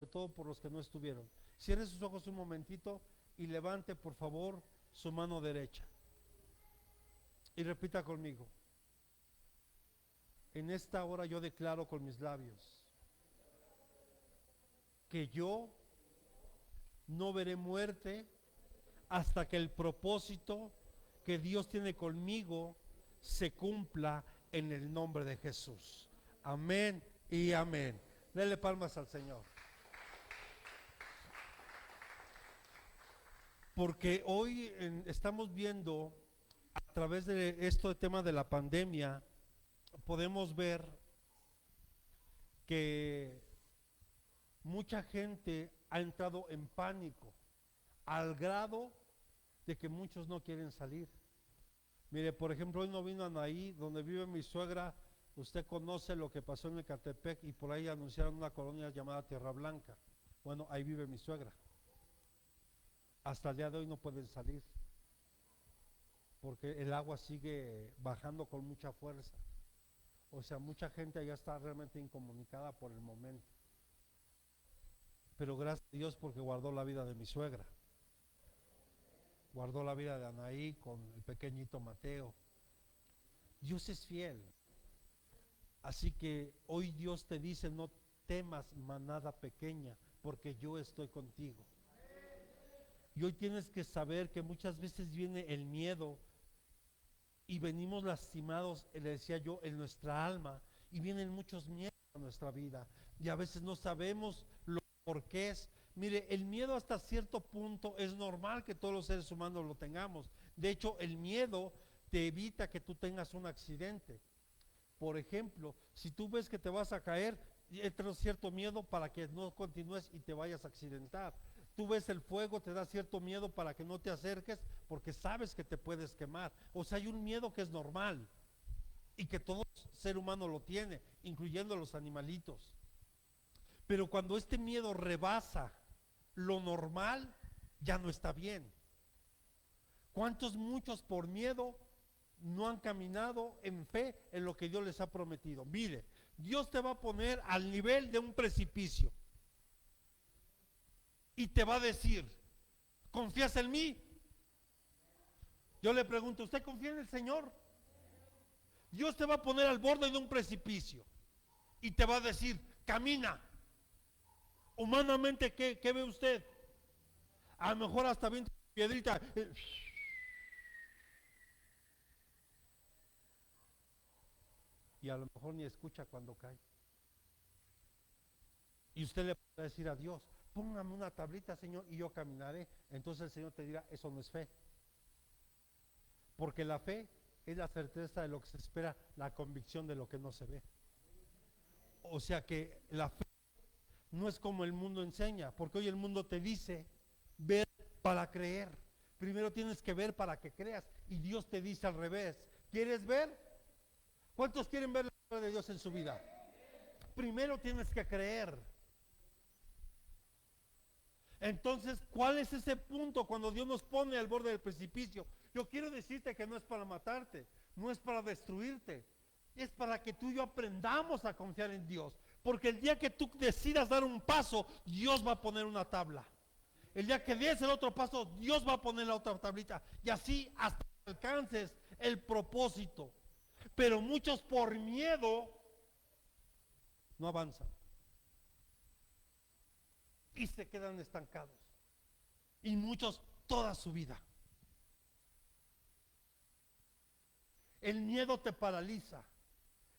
sobre todo por los que no estuvieron. Cierre sus ojos un momentito y levante por favor su mano derecha. Y repita conmigo. En esta hora yo declaro con mis labios que yo no veré muerte hasta que el propósito que Dios tiene conmigo se cumpla en el nombre de Jesús. Amén y amén. Dele palmas al Señor. Porque hoy estamos viendo a través de este tema de la pandemia, podemos ver que mucha gente ha entrado en pánico al grado de que muchos no quieren salir. Mire, por ejemplo, hoy no vino Anaí, donde vive mi suegra. Usted conoce lo que pasó en Ecatepec y por ahí anunciaron una colonia llamada Tierra Blanca. Bueno, ahí vive mi suegra. Hasta el día de hoy no pueden salir porque el agua sigue bajando con mucha fuerza. O sea, mucha gente allá está realmente incomunicada por el momento. Pero gracias a Dios porque guardó la vida de mi suegra. Guardó la vida de Anaí con el pequeñito Mateo. Dios es fiel. Así que hoy Dios te dice, no temas, manada pequeña, porque yo estoy contigo. Y hoy tienes que saber que muchas veces viene el miedo y venimos lastimados, le decía yo, en nuestra alma, y vienen muchos miedos a nuestra vida y a veces no sabemos lo por qué es. Mire, el miedo hasta cierto punto es normal que todos los seres humanos lo tengamos. De hecho, el miedo te evita que tú tengas un accidente. Por ejemplo, si tú ves que te vas a caer, entra cierto miedo para que no continúes y te vayas a accidentar. Tú ves el fuego, te da cierto miedo para que no te acerques porque sabes que te puedes quemar. O sea, hay un miedo que es normal y que todo ser humano lo tiene, incluyendo los animalitos. Pero cuando este miedo rebasa lo normal, ya no está bien. ¿Cuántos muchos por miedo no han caminado en fe en lo que Dios les ha prometido? Mire, Dios te va a poner al nivel de un precipicio y te va a decir, ¿confías en mí? Yo le pregunto, ¿usted confía en el Señor? Dios te va a poner al borde de un precipicio y te va a decir, camina. Humanamente, ¿qué ve usted? A lo mejor hasta bien piedrita. Y a lo mejor ni escucha cuando cae. Y usted le puede decir a Dios, póngame una tablita, Señor, y yo caminaré. Entonces el Señor te dirá, eso no es fe. Porque la fe es la certeza de lo que se espera, la convicción de lo que no se ve. O sea que la fe no es como el mundo enseña, porque hoy el mundo te dice ver para creer. Primero tienes que ver para que creas, y Dios te dice al revés. ¿Quieres ver? ¿Cuántos quieren ver la gloria de Dios en su vida? Primero tienes que creer. Entonces, ¿cuál es ese punto cuando Dios nos pone al borde del precipicio? Yo quiero decirte que no es para matarte, no es para destruirte, es para que tú y yo aprendamos a confiar en Dios. Porque el día que tú decidas dar un paso, Dios va a poner una tabla. El día que des el otro paso, Dios va a poner la otra tablita. Y así hasta que alcances el propósito. Pero muchos por miedo no avanzan. Y se quedan estancados. Y muchos toda su vida. El miedo te paraliza.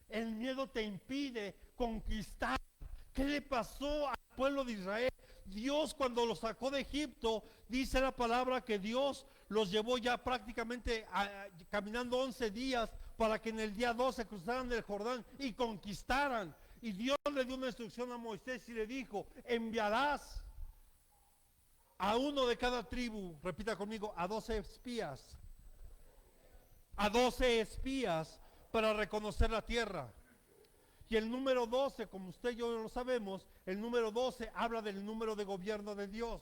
El miedo te impide conquistar. ¿Qué le pasó al pueblo de Israel? Dios cuando los sacó de Egipto, dice la palabra que Dios los llevó ya prácticamente caminando 11 días para que en el día 12 cruzaran el Jordán y conquistaran. Y Dios le dio una instrucción a Moisés y le dijo, enviarás a uno de cada tribu, repita conmigo, a 12 espías. A 12 espías para reconocer la tierra. Y el número 12, como usted y yo lo sabemos, el número 12 habla del número de gobierno de Dios.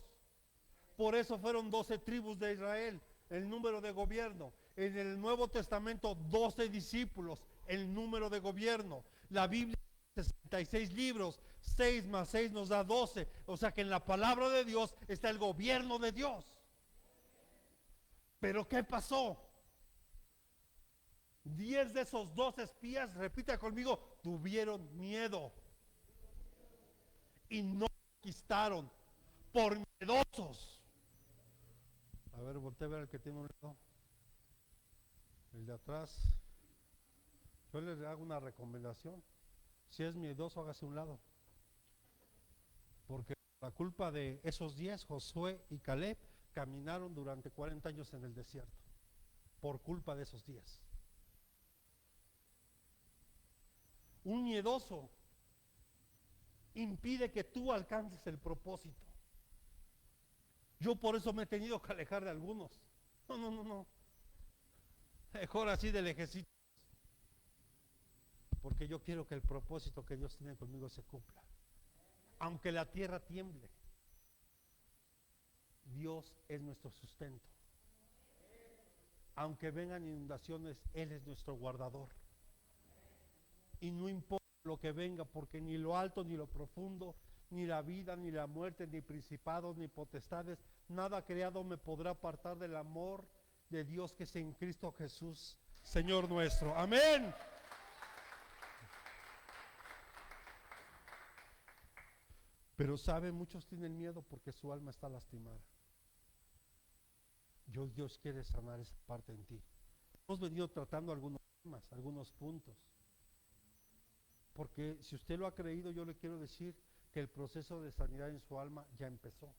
Por eso fueron 12 tribus de Israel, el número de gobierno. En el Nuevo Testamento, 12 discípulos, el número de gobierno. La Biblia, 66 libros, 6 más 6 nos da 12. O sea que en la palabra de Dios está el gobierno de Dios. Pero ¿qué pasó? 10 de esos 12 espías, repita conmigo, tuvieron miedo y no conquistaron por miedosos. A ver, voltea a ver el que tiene un lado, el de atrás. Yo les hago una recomendación: si es miedoso, hágase un lado, porque la culpa de esos 10, Josué y Caleb, caminaron durante 40 años en el desierto, por culpa de esos 10. Un miedoso impide que tú alcances el propósito. Yo por eso me he tenido que alejar de algunos. No. Mejor así del ejército. Porque yo quiero que el propósito que Dios tiene conmigo se cumpla. Aunque la tierra tiemble, Dios es nuestro sustento. Aunque vengan inundaciones, Él es nuestro guardador. Y no importa lo que venga, porque ni lo alto ni lo profundo, ni la vida, ni la muerte, ni principados, ni potestades, nada creado me podrá apartar del amor de Dios que es en Cristo Jesús, Señor nuestro. Amén. Pero sabe, muchos tienen miedo porque su alma está lastimada. Dios quiere sanar esa parte en ti. Hemos venido tratando algunos temas, algunos puntos. Porque si usted lo ha creído, yo le quiero decir que el proceso de sanidad en su alma ya empezó.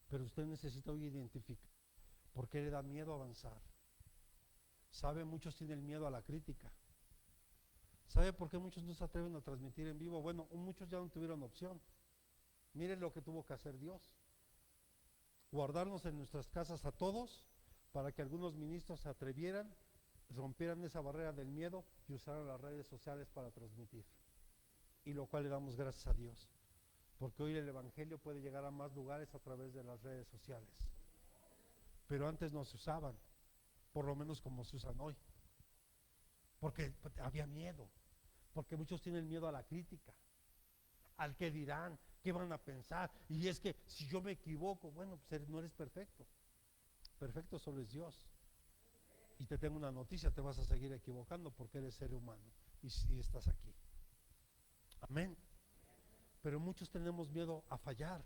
Pero usted necesita hoy identificar por qué le da miedo avanzar. ¿Sabe? Muchos tienen miedo a la crítica. ¿Sabe por qué muchos no se atreven a transmitir en vivo? Bueno, muchos ya no tuvieron opción. Miren lo que tuvo que hacer Dios: guardarnos en nuestras casas a todos, para que algunos ministros se atrevieran, rompieran esa barrera del miedo y usaran las redes sociales para transmitir. Y lo cual le damos gracias a Dios, porque hoy el evangelio puede llegar a más lugares a través de las redes sociales. Pero antes no se usaban, por lo menos como se usan hoy, porque había miedo, porque muchos tienen miedo a la crítica, al que dirán, qué van a pensar. Y es que si yo me equivoco, bueno, pues no eres perfecto. Perfecto solo es Dios. Y te tengo una noticia: te vas a seguir equivocando porque eres ser humano y estás aquí. Amén. Pero muchos tenemos miedo a fallar.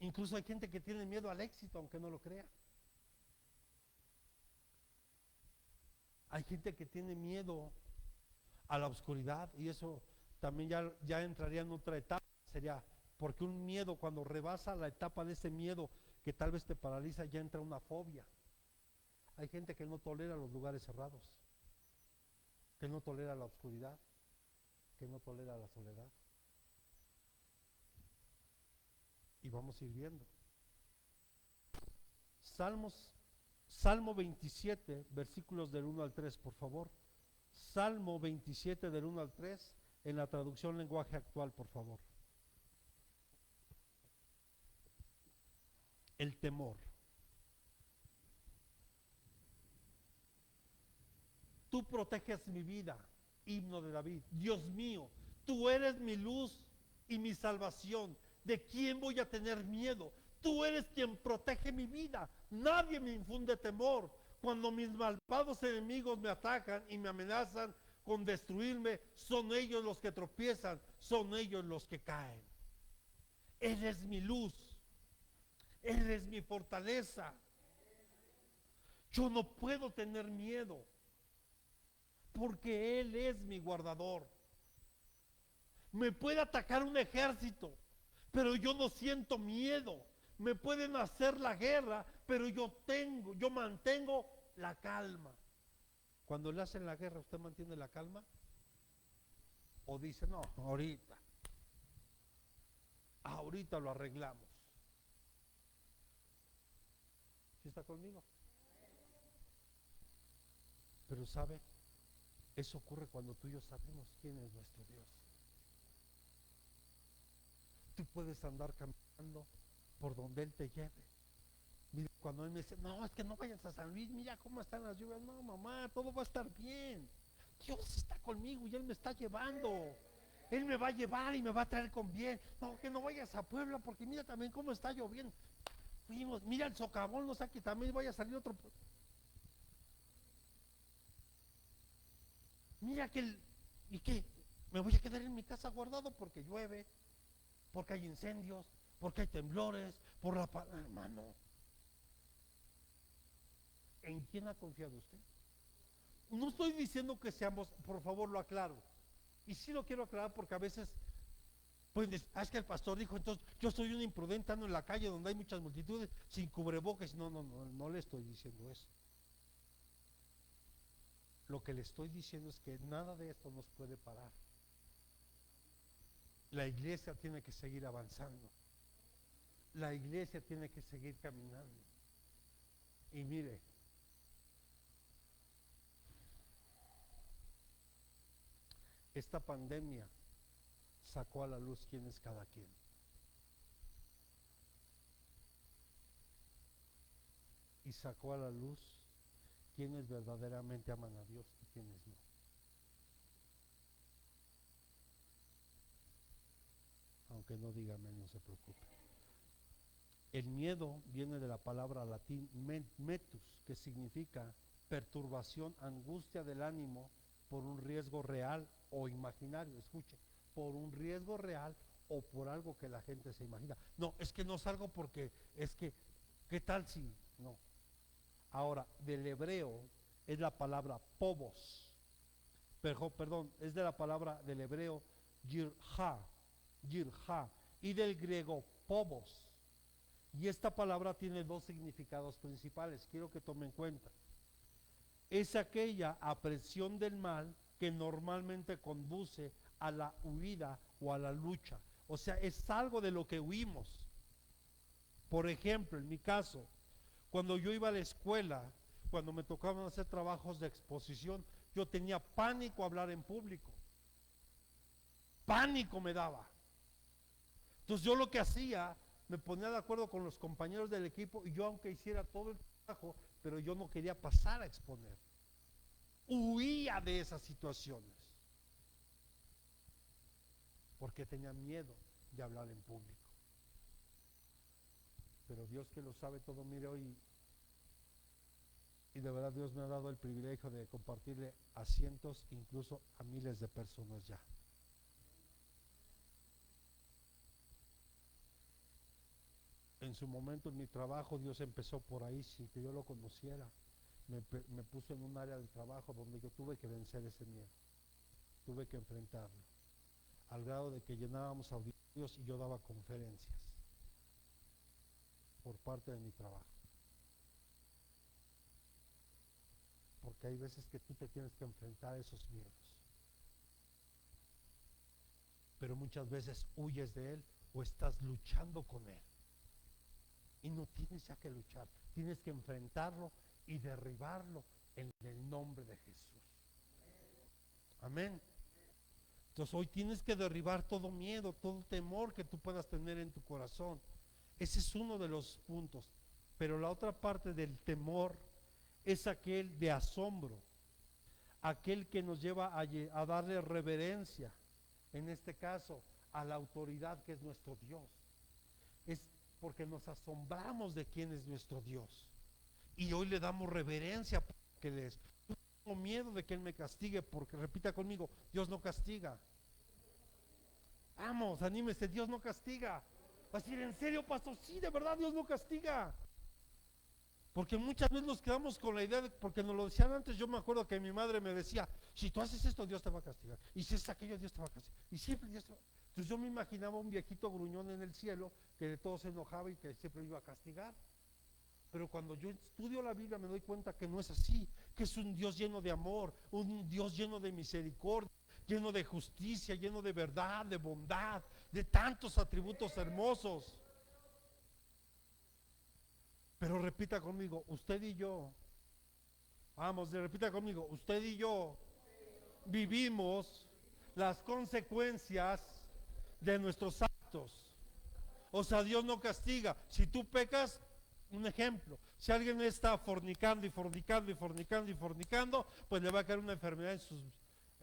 Incluso hay gente que tiene miedo al éxito, aunque no lo crea. Hay gente que tiene miedo a la oscuridad, y eso también ya entraría en otra etapa. Sería porque un miedo, cuando rebasa la etapa de ese miedo que tal vez te paraliza, ya entra una fobia. Hay gente que no tolera los lugares cerrados, que no tolera la oscuridad, que no tolera la soledad. Y vamos a ir viendo. Salmo 27, versículos del 1 al 3, por favor. Salmo 27 del 1 al 3, en la traducción lenguaje actual, por favor. El temor. Tú proteges mi vida, himno de David. Dios mío, tú eres mi luz y mi salvación. ¿De quién voy a tener miedo? Tú eres quien protege mi vida. Nadie me infunde temor. Cuando mis malvados enemigos me atacan y me amenazan con destruirme, son ellos los que tropiezan, son ellos los que caen. Él es mi luz, Él es mi fortaleza. Yo no puedo tener miedo, porque Él es mi guardador. Me puede atacar un ejército, pero yo no siento miedo. Me pueden hacer la guerra, pero yo mantengo la calma. Cuando le hacen la guerra, ¿usted mantiene la calma? ¿O dice, no, ahorita lo arreglamos? ¿Sí está conmigo? Pero ¿sabe? Eso ocurre cuando tú y yo sabemos quién es nuestro Dios. Tú puedes andar caminando por donde Él te lleve. Mira, cuando Él me dice, no, es que no vayas a San Luis, mira cómo están las lluvias. No, mamá, todo va a estar bien. Dios está conmigo y Él me está llevando. Él me va a llevar y me va a traer con bien. No, que no vayas a Puebla porque mira también cómo está lloviendo. Fuimos, mira el socavón, no sé, que también vaya a salir otro. Mira que ¿y qué? Me voy a quedar en mi casa guardado porque llueve, porque hay incendios, porque hay temblores, por la hermano. ¿En quién ha confiado usted? No estoy diciendo que seamos, por favor lo aclaro. Y sí lo quiero aclarar porque a veces, pues, es que el pastor dijo, entonces yo soy un imprudente, ando en la calle donde hay muchas multitudes, sin cubrebocas. No le estoy diciendo eso. Lo que le estoy diciendo es que nada de esto nos puede parar. La iglesia tiene que seguir avanzando. La iglesia tiene que seguir caminando. Y mire, esta pandemia sacó a la luz quién es cada quien. Y sacó a la luz quienes verdaderamente aman a Dios y quienes no. Aunque no diga amén, no se preocupe. El miedo viene de la palabra latín metus, que significa perturbación, angustia del ánimo por un riesgo real o imaginario. Escuche, por un riesgo real o por algo que la gente se imagina. No, es que no salgo porque es que, ¿qué tal si? No. Ahora, del hebreo es la palabra pobos. Perdón, es de la palabra del hebreo yirja, y del griego pobos. Y esta palabra tiene dos significados principales, quiero que tomen en cuenta. Es aquella aprehensión del mal que normalmente conduce a la huida o a la lucha. O sea, es algo de lo que huimos. Por ejemplo, en mi caso, cuando yo iba a la escuela, cuando me tocaban hacer trabajos de exposición, yo tenía pánico a hablar en público. Pánico me daba. Entonces yo lo que hacía, me ponía de acuerdo con los compañeros del equipo y yo aunque hiciera todo el trabajo, pero yo no quería pasar a exponer. Huía de esas situaciones. Porque tenía miedo de hablar en público. Pero Dios que lo sabe todo, mire hoy, y de verdad Dios me ha dado el privilegio de compartirle a cientos, incluso a miles de personas ya. En su momento en mi trabajo Dios empezó por ahí sin que yo lo conociera. Me puso en un área del trabajo donde yo tuve que vencer ese miedo. Tuve que enfrentarlo. Al grado de que llenábamos auditorios y yo daba conferencias por parte de mi trabajo. Porque hay veces que tú te tienes que enfrentar a esos miedos. Pero muchas veces huyes de él o estás luchando con él. Y no tienes ya que luchar, tienes que enfrentarlo y derribarlo en el nombre de Jesús. Amén. Entonces hoy tienes que derribar todo miedo, todo temor que tú puedas tener en tu corazón. Ese es uno de los puntos. Pero la otra parte del temor es aquel de asombro, aquel que nos lleva a darle reverencia, en este caso a la autoridad que es nuestro Dios. Es porque nos asombramos de quién es nuestro Dios y hoy le damos reverencia porque Él es. No tengo miedo de que Él me castigue, porque repita conmigo, Dios no castiga. Vamos, anímese, Dios no castiga. Va a decir, ¿en serio, pastor? Sí, de verdad Dios no castiga. Porque muchas veces nos quedamos con la idea de, porque nos lo decían antes. Yo me acuerdo que mi madre me decía, si tú haces esto, Dios te va a castigar, y si es aquello, Dios te va a castigar, y siempre Dios te va a... Entonces yo me imaginaba un viejito gruñón en el cielo que de todo se enojaba y que siempre iba a castigar. Pero cuando yo estudio la Biblia me doy cuenta que no es así, que es un Dios lleno de amor, un Dios lleno de misericordia, lleno de justicia, lleno de verdad, de bondad, de tantos atributos hermosos. Pero repita conmigo, usted y yo, vamos, repita conmigo, usted y yo vivimos las consecuencias de nuestros actos. O sea, Dios no castiga. Si tú pecas, un ejemplo, si alguien está fornicando y fornicando y fornicando y fornicando, pues le va a caer una enfermedad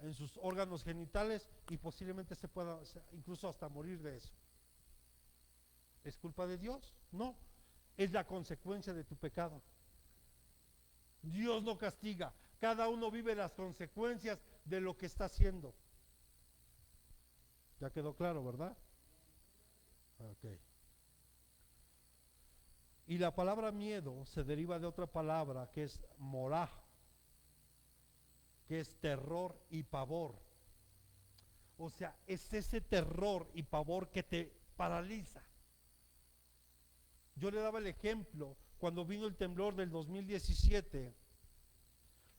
en sus órganos genitales y posiblemente se pueda incluso hasta morir de eso. ¿Es culpa de Dios? No, es la consecuencia de tu pecado. Dios no castiga, cada uno vive las consecuencias de lo que está haciendo. ¿Ya quedó claro, verdad? Ok. Y la palabra miedo se deriva de otra palabra que es moraj, que es terror y pavor. O sea, es ese terror y pavor que te paraliza. Yo le daba el ejemplo cuando vino el temblor del 2017.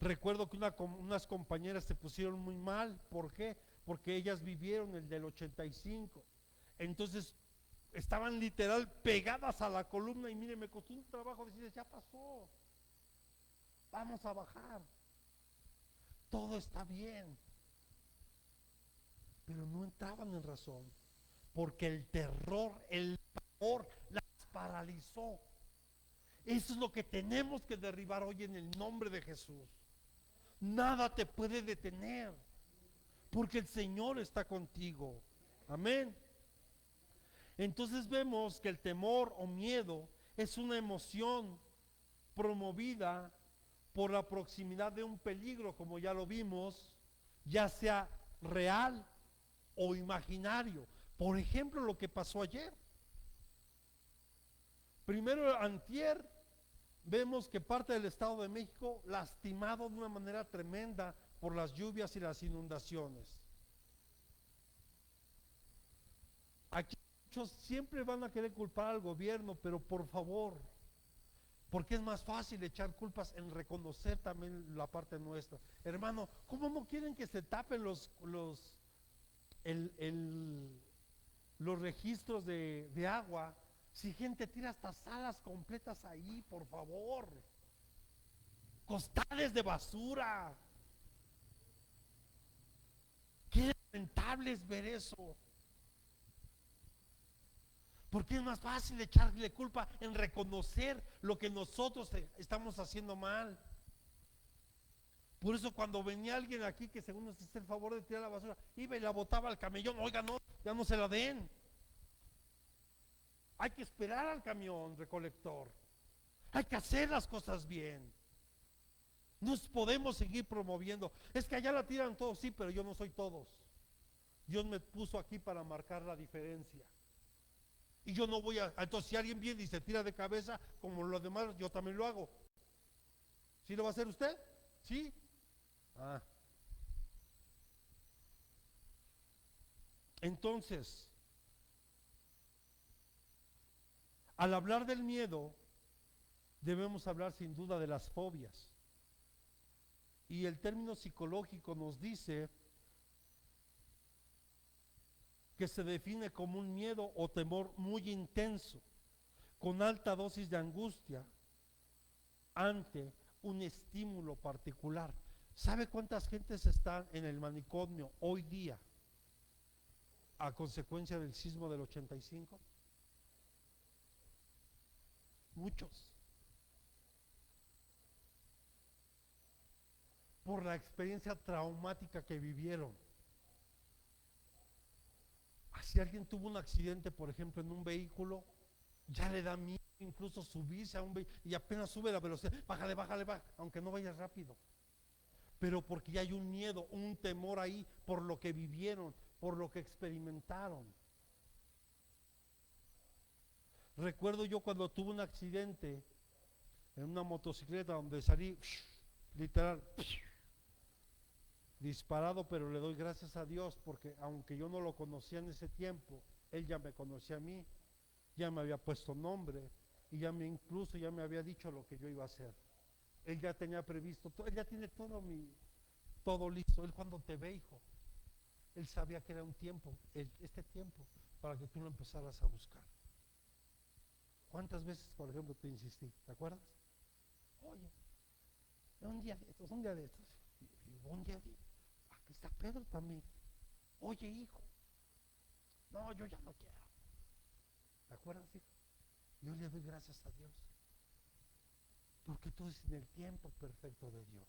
Recuerdo que unas compañeras se pusieron muy mal. ¿Por qué? Porque ellas vivieron el del 85. Entonces estaban literal pegadas a la columna y mire, me costó un trabajo decirles, ya pasó, vamos a bajar, todo está bien. Pero no entraban en razón, porque el terror, el pavor las paralizó. Eso es lo que tenemos que derribar hoy en el nombre de Jesús. Nada te puede detener, porque el Señor está contigo. Amén. Entonces vemos que el temor o miedo es una emoción promovida por la proximidad de un peligro, como ya lo vimos, ya sea real o imaginario. Por ejemplo, lo que pasó ayer. Primero, antier, vemos que parte del Estado de México lastimado de una manera tremenda por las lluvias y las inundaciones. Aquí muchos siempre van a querer culpar al gobierno, pero por favor, porque es más fácil echar culpas en reconocer también la parte nuestra. Hermano, ¿cómo no quieren que se tapen los registros de agua? Si gente tira hasta salas completas ahí, por favor. Costales de basura. Qué lamentable es ver eso. Porque es más fácil echarle culpa en reconocer lo que nosotros estamos haciendo mal. Por eso cuando venía alguien aquí que según nos hacía el favor de tirar la basura, iba y la botaba al camellón. Oiga, no, ya no se la den. Hay que esperar al camión recolector. Hay que hacer las cosas bien. No podemos seguir promoviendo. Es que allá la tiran todos, sí, pero yo no soy todos. Dios me puso aquí para marcar la diferencia. Y yo no voy a... Entonces si alguien viene y se tira de cabeza, como los demás, yo también lo hago. ¿Sí lo va a hacer usted? ¿Sí? Ah. Entonces, al hablar del miedo, debemos hablar sin duda de las fobias. Y el término psicológico nos dice que se define como un miedo o temor muy intenso, con alta dosis de angustia ante un estímulo particular. ¿Sabe cuántas gentes están en el manicomio hoy día a consecuencia del sismo del 85? Muchos. Por la experiencia traumática que vivieron. Si alguien tuvo un accidente, por ejemplo, en un vehículo, ya le da miedo incluso subirse a un vehículo y apenas sube la velocidad, bájale, bájale, bájale, aunque no vaya rápido. Pero porque ya hay un miedo, un temor ahí por lo que vivieron, por lo que experimentaron. Recuerdo yo cuando tuve un accidente en una motocicleta donde salí literal disparado, pero le doy gracias a Dios porque aunque yo no lo conocía en ese tiempo, Él ya me conocía a mí, ya me había puesto nombre y incluso ya me había dicho lo que yo iba a hacer. Él ya tenía previsto, Él ya tiene todo listo. Él cuando te ve, hijo, Él sabía que era un tiempo, este tiempo, para que tú lo empezaras a buscar. ¿Cuántas veces, por ejemplo, te insistí? ¿Te acuerdas? Oye, un día de estos. Y un día de estos, aquí está Pedro también. Oye, hijo, no, yo ya no quiero. ¿Te acuerdas, hijo? Yo le doy gracias a Dios, porque tú es en el tiempo perfecto de Dios.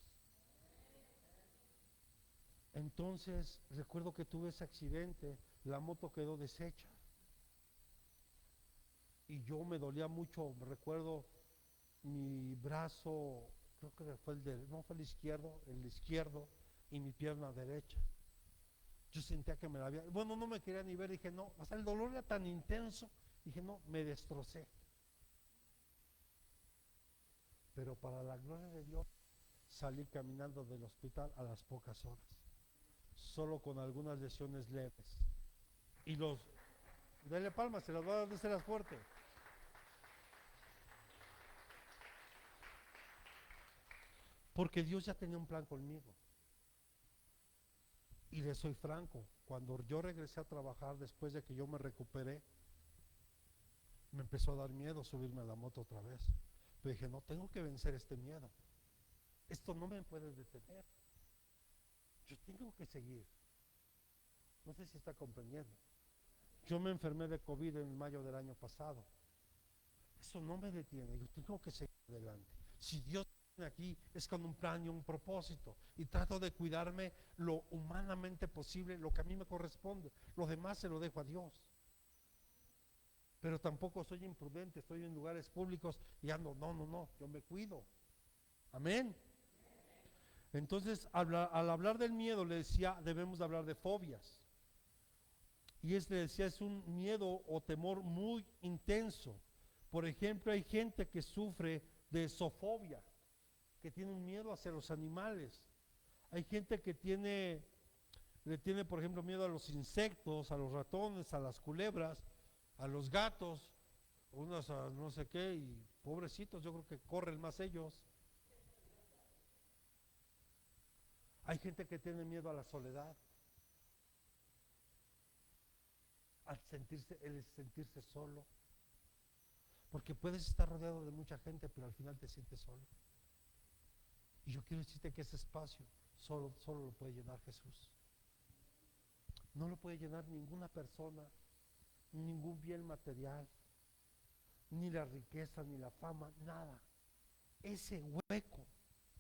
Entonces recuerdo que tuve ese accidente, la moto quedó deshecha y yo me dolía mucho, recuerdo mi brazo, creo que fue no fue el izquierdo y mi pierna derecha. Yo sentía que me la había, bueno, no me quería ni ver, dije no, o sea, el dolor era tan intenso, dije no, me destrocé. Pero para la gloria de Dios salí caminando del hospital a las pocas horas, solo con algunas lesiones leves. Y dele palmas, se las va a dar, déselas fuerte. Porque Dios ya tenía un plan conmigo. Y le soy franco, cuando yo regresé a trabajar después de que yo me recuperé, me empezó a dar miedo subirme a la moto otra vez. Pero dije, no, tengo que vencer este miedo. Esto no me puede detener. Yo tengo que seguir. No sé si está comprendiendo. Yo me enfermé de COVID en mayo del año pasado. Eso no me detiene. Yo tengo que seguir adelante. Si Dios viene aquí es con un plan y un propósito. Y trato de cuidarme lo humanamente posible, lo que a mí me corresponde. Lo demás se lo dejo a Dios. Pero tampoco soy imprudente, estoy en lugares públicos y ando, no, yo me cuido. Amén. Entonces, al hablar del miedo, le decía, debemos de hablar de fobias. Y le decía, es un miedo o temor muy intenso. Por ejemplo, hay gente que sufre de zoofobia, que tiene un miedo hacia los animales. Hay gente que le tiene, por ejemplo, miedo a los insectos, a los ratones, a las culebras, a los gatos, unos a no sé qué, y pobrecitos, yo creo que corren más ellos. Hay gente que tiene miedo a la soledad, el sentirse solo, porque puedes estar rodeado de mucha gente, pero al final te sientes solo. Y yo quiero decirte que ese espacio solo lo puede llenar Jesús. No lo puede llenar ninguna persona, ningún bien material, ni la riqueza, ni la fama, nada. Ese hueco,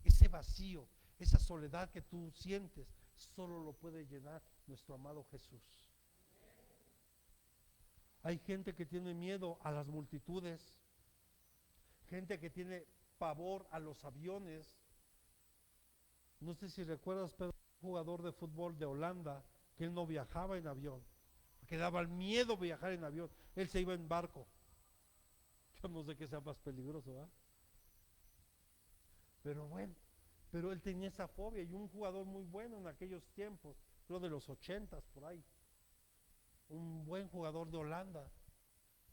ese vacío, esa soledad que tú sientes, solo lo puede llenar nuestro amado Jesús. Hay gente que tiene miedo a las multitudes, gente que tiene pavor a los aviones. No sé si recuerdas, Pedro, un jugador de fútbol de Holanda, que él no viajaba en avión, porque daba miedo viajar en avión, él se iba en barco. Yo no sé qué sea más peligroso, ¿verdad? Pero bueno, pero él tenía esa fobia, y un jugador muy bueno en aquellos tiempos, creo de los 80 por ahí, un buen jugador de Holanda,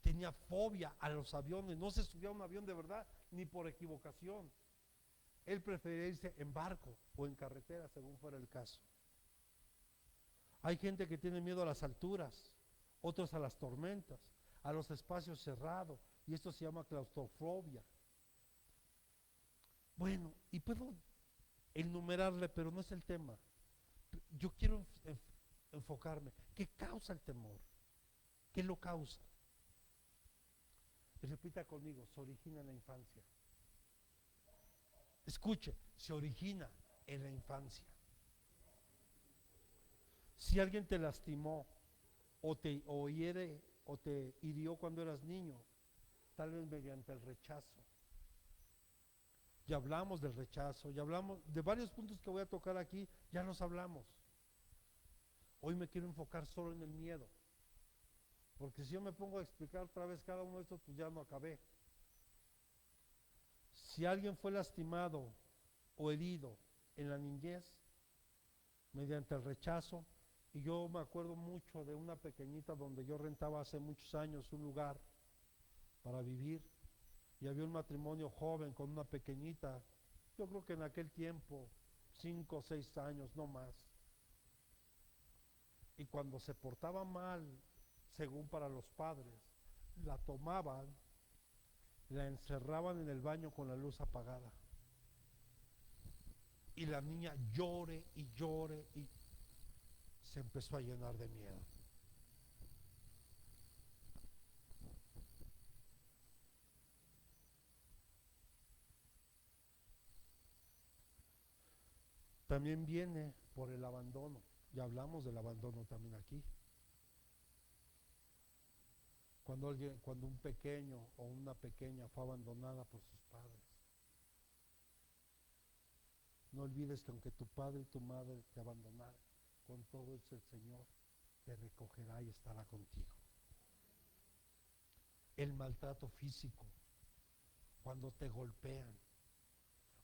tenía fobia a los aviones, no se subía a un avión de verdad, ni por equivocación. Él prefería irse en barco o en carretera, según fuera el caso. Hay gente que tiene miedo a las alturas, otros a las tormentas, a los espacios cerrados, y esto se llama claustrofobia. Bueno, y puedo enumerarle, pero no es el tema. Yo quiero enfocarme. ¿Qué causa el temor? ¿Qué lo causa? Y repita conmigo, se origina en la infancia. Escuche, se origina en la infancia. Si alguien te lastimó o hiere o te hirió cuando eras niño, tal vez mediante el rechazo. Ya hablamos del rechazo, ya hablamos de varios puntos que voy a tocar aquí, ya los hablamos. Hoy me quiero enfocar solo en el miedo, porque si yo me pongo a explicar otra vez cada uno de estos, pues ya no acabé. Si alguien fue lastimado o herido en la niñez, mediante el rechazo, y yo me acuerdo mucho de una pequeñita donde yo rentaba hace muchos años un lugar para vivir, y había un matrimonio joven con una pequeñita, yo creo que en aquel tiempo 5 o 6 años, no más, y cuando se portaba mal, según para los padres, la tomaban, la encerraban en el baño con la luz apagada, y la niña llore y llore, y se empezó a llenar de miedo. también viene por el abandono. Ya hablamos del abandono también aquí. Cuando un pequeño o una pequeña fue abandonada por sus padres. No olvides que aunque tu padre y tu madre te abandonaran, con todo eso el Señor te recogerá y estará contigo. El maltrato físico, cuando te golpean.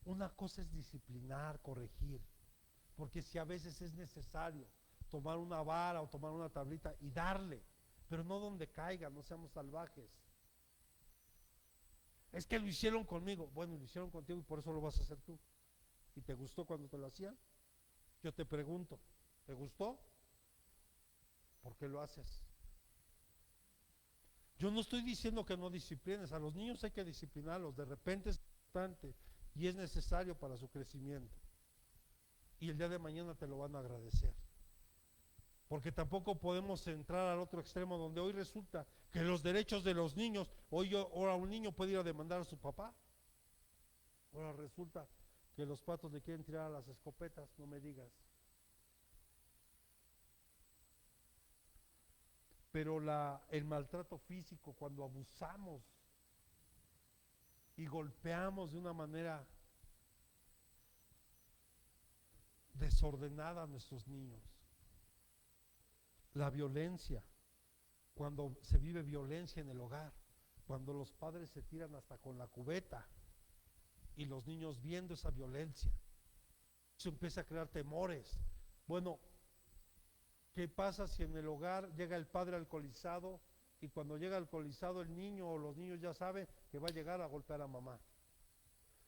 Una cosa es disciplinar, corregir, porque si a veces es necesario tomar una vara o tomar una tablita y darle, pero no donde caiga, no seamos salvajes. Es que lo hicieron conmigo. Bueno, lo hicieron contigo y por eso lo vas a hacer tú. ¿Y te gustó cuando te lo hacían? Yo te pregunto, ¿te gustó? ¿Por qué lo haces? Yo no estoy diciendo que no disciplines, a los niños hay que disciplinarlos, de repente es importante y es necesario para su crecimiento. Y el día de mañana te lo van a agradecer. Porque tampoco podemos entrar al otro extremo donde hoy resulta que los derechos de los niños, ahora un niño puede ir a demandar a su papá. Ahora resulta que los patos le quieren tirar a las escopetas, no me digas. Pero el maltrato físico, cuando abusamos y golpeamos de una manera desordenada a nuestros niños, la violencia, cuando se vive violencia en el hogar, cuando los padres se tiran hasta con la cubeta y los niños viendo esa violencia, se empieza a crear temores. Bueno, ¿qué pasa si en el hogar llega el padre alcoholizado y cuando llega alcoholizado el niño o los niños ya saben que va a llegar a golpear a mamá?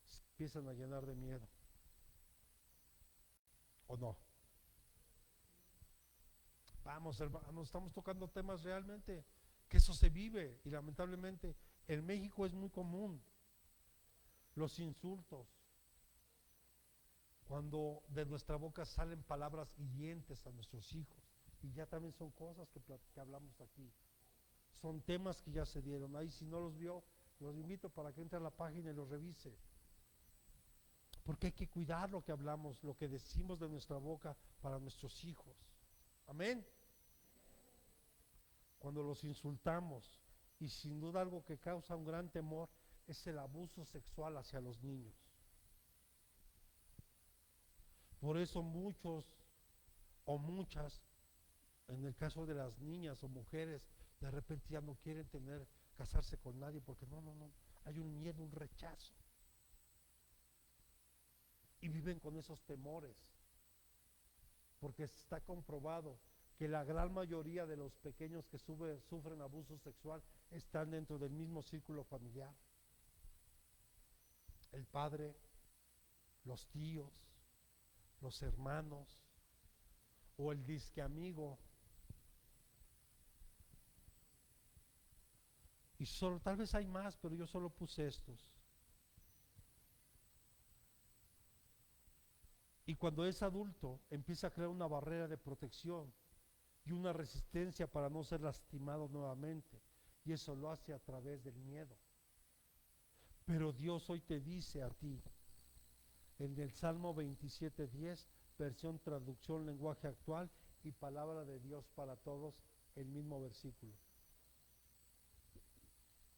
Se empiezan a llenar de miedo. ¿O no? Vamos, hermanos, estamos tocando temas realmente que eso se vive y lamentablemente en México es muy común. Los insultos, cuando de nuestra boca salen palabras hirientes a nuestros hijos, y ya también son cosas que hablamos aquí. Son temas que ya se dieron. Ahí si no los vio, los invito para que entre a la página y los revise. Porque hay que cuidar lo que hablamos, lo que decimos de nuestra boca para nuestros hijos. Amén. Cuando los insultamos, y sin duda algo que causa un gran temor, es el abuso sexual hacia los niños. Por eso muchos o muchas, en el caso de las niñas o mujeres, de repente ya no quieren casarse con nadie, porque no, hay un miedo, un rechazo. Y viven con esos temores, porque está comprobado que la gran mayoría de los pequeños que sufren abuso sexual están dentro del mismo círculo familiar. El padre, los tíos, los hermanos o el disque amigo. Y solo, tal vez hay más, pero yo solo puse estos. Y cuando es adulto, empieza a crear una barrera de protección y una resistencia para no ser lastimado nuevamente. Y eso lo hace a través del miedo. Pero Dios hoy te dice a ti, en el Salmo 27:10, versión traducción lenguaje actual y palabra de Dios para todos, el mismo versículo.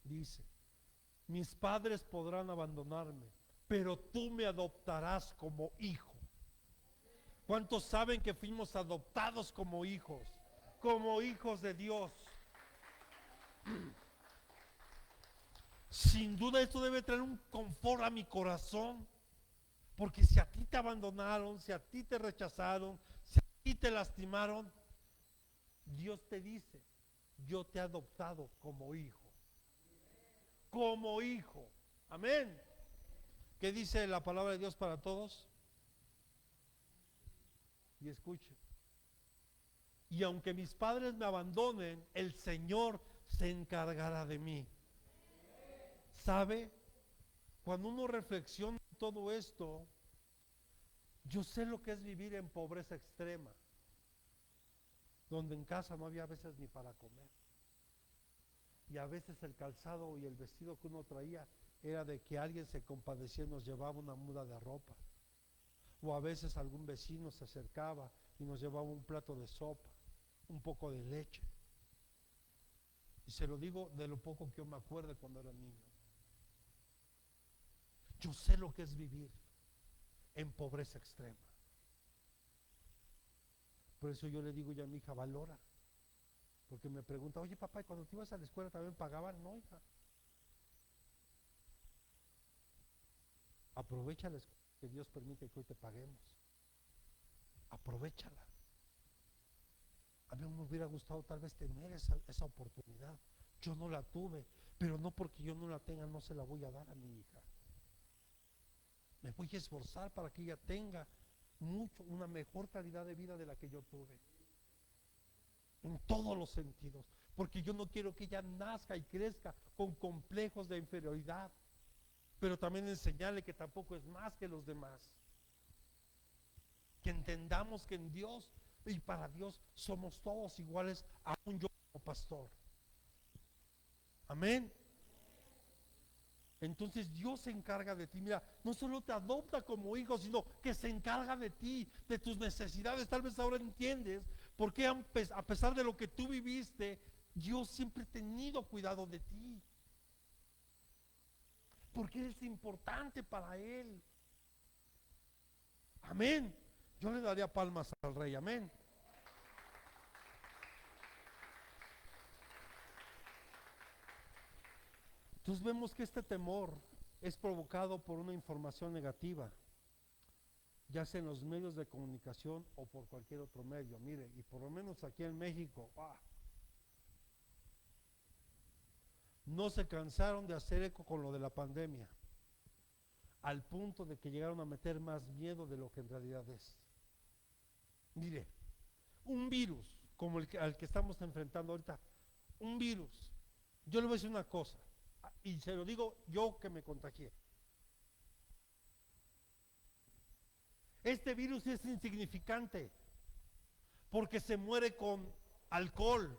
Dice, mis padres podrán abandonarme, pero tú me adoptarás como hijo. ¿Cuántos saben que fuimos adoptados como hijos de Dios? Sin duda esto debe traer un confort a mi corazón, porque si a ti te abandonaron, si a ti te rechazaron, si a ti te lastimaron, Dios te dice, yo te he adoptado como hijo. Como hijo. Amén. ¿Qué dice la palabra de Dios para todos? Y escuche. Y aunque mis padres me abandonen, el Señor se encargará de mí. ¿Sabe? Cuando uno reflexiona en todo esto, yo sé lo que es vivir en pobreza extrema, donde en casa no había a veces ni para comer. Y a veces el calzado y el vestido que uno traía era de que alguien se compadecía y nos llevaba una muda de ropa. O a veces algún vecino se acercaba y nos llevaba un plato de sopa, un poco de leche. Y se lo digo de lo poco que yo me acuerdo cuando era niño. Yo sé lo que es vivir en pobreza extrema. Por eso yo le digo ya a mi hija, valora. Porque me pregunta, oye papá, ¿y cuando te ibas a la escuela también pagaban? No, hija. Aprovecha la escuela que Dios permite que hoy te paguemos. Aprovéchala. A mí me hubiera gustado tal vez tener esa oportunidad. Yo no la tuve, pero no porque yo no la tenga, no se la voy a dar a mi hija. Me voy a esforzar para que ella tenga una mejor calidad de vida de la que yo tuve. En todos los sentidos. Porque yo no quiero que ella nazca y crezca con complejos de inferioridad. Pero también enseñarle que tampoco es más que los demás. Que entendamos que en Dios y para Dios somos todos iguales, aún yo como pastor. Amén. Entonces Dios se encarga de ti. Mira, no solo te adopta como hijo, sino que se encarga de ti, de tus necesidades. Tal vez ahora entiendes por qué a pesar de lo que tú viviste, Dios siempre ha tenido cuidado de ti. Porque eres importante para Él. Amén. Yo le daría palmas al Rey. Amén. Entonces vemos que este temor es provocado por una información negativa, ya sea en los medios de comunicación o por cualquier otro medio. Mire, y por lo menos aquí en México, no se cansaron de hacer eco con lo de la pandemia, al punto de que llegaron a meter más miedo de lo que en realidad es. Mire, un virus como al que estamos enfrentando ahorita, un virus, yo le voy a decir una cosa, y se lo digo yo que me contagié. Este virus es insignificante porque se muere con alcohol,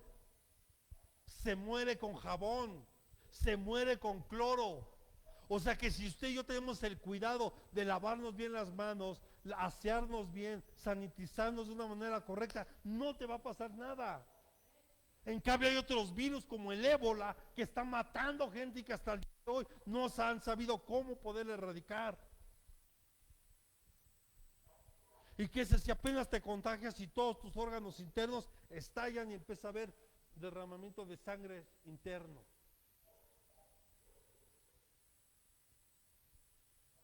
se muere con jabón, se muere con cloro. O sea que si usted y yo tenemos el cuidado de lavarnos bien las manos, asearnos bien, sanitizarnos de una manera correcta, no te va a pasar nada. En cambio hay otros virus como el ébola que están matando gente y que hasta el día de hoy no han sabido cómo poder erradicar. Y que si apenas te contagias y todos tus órganos internos estallan y empieza a haber derramamiento de sangre interno.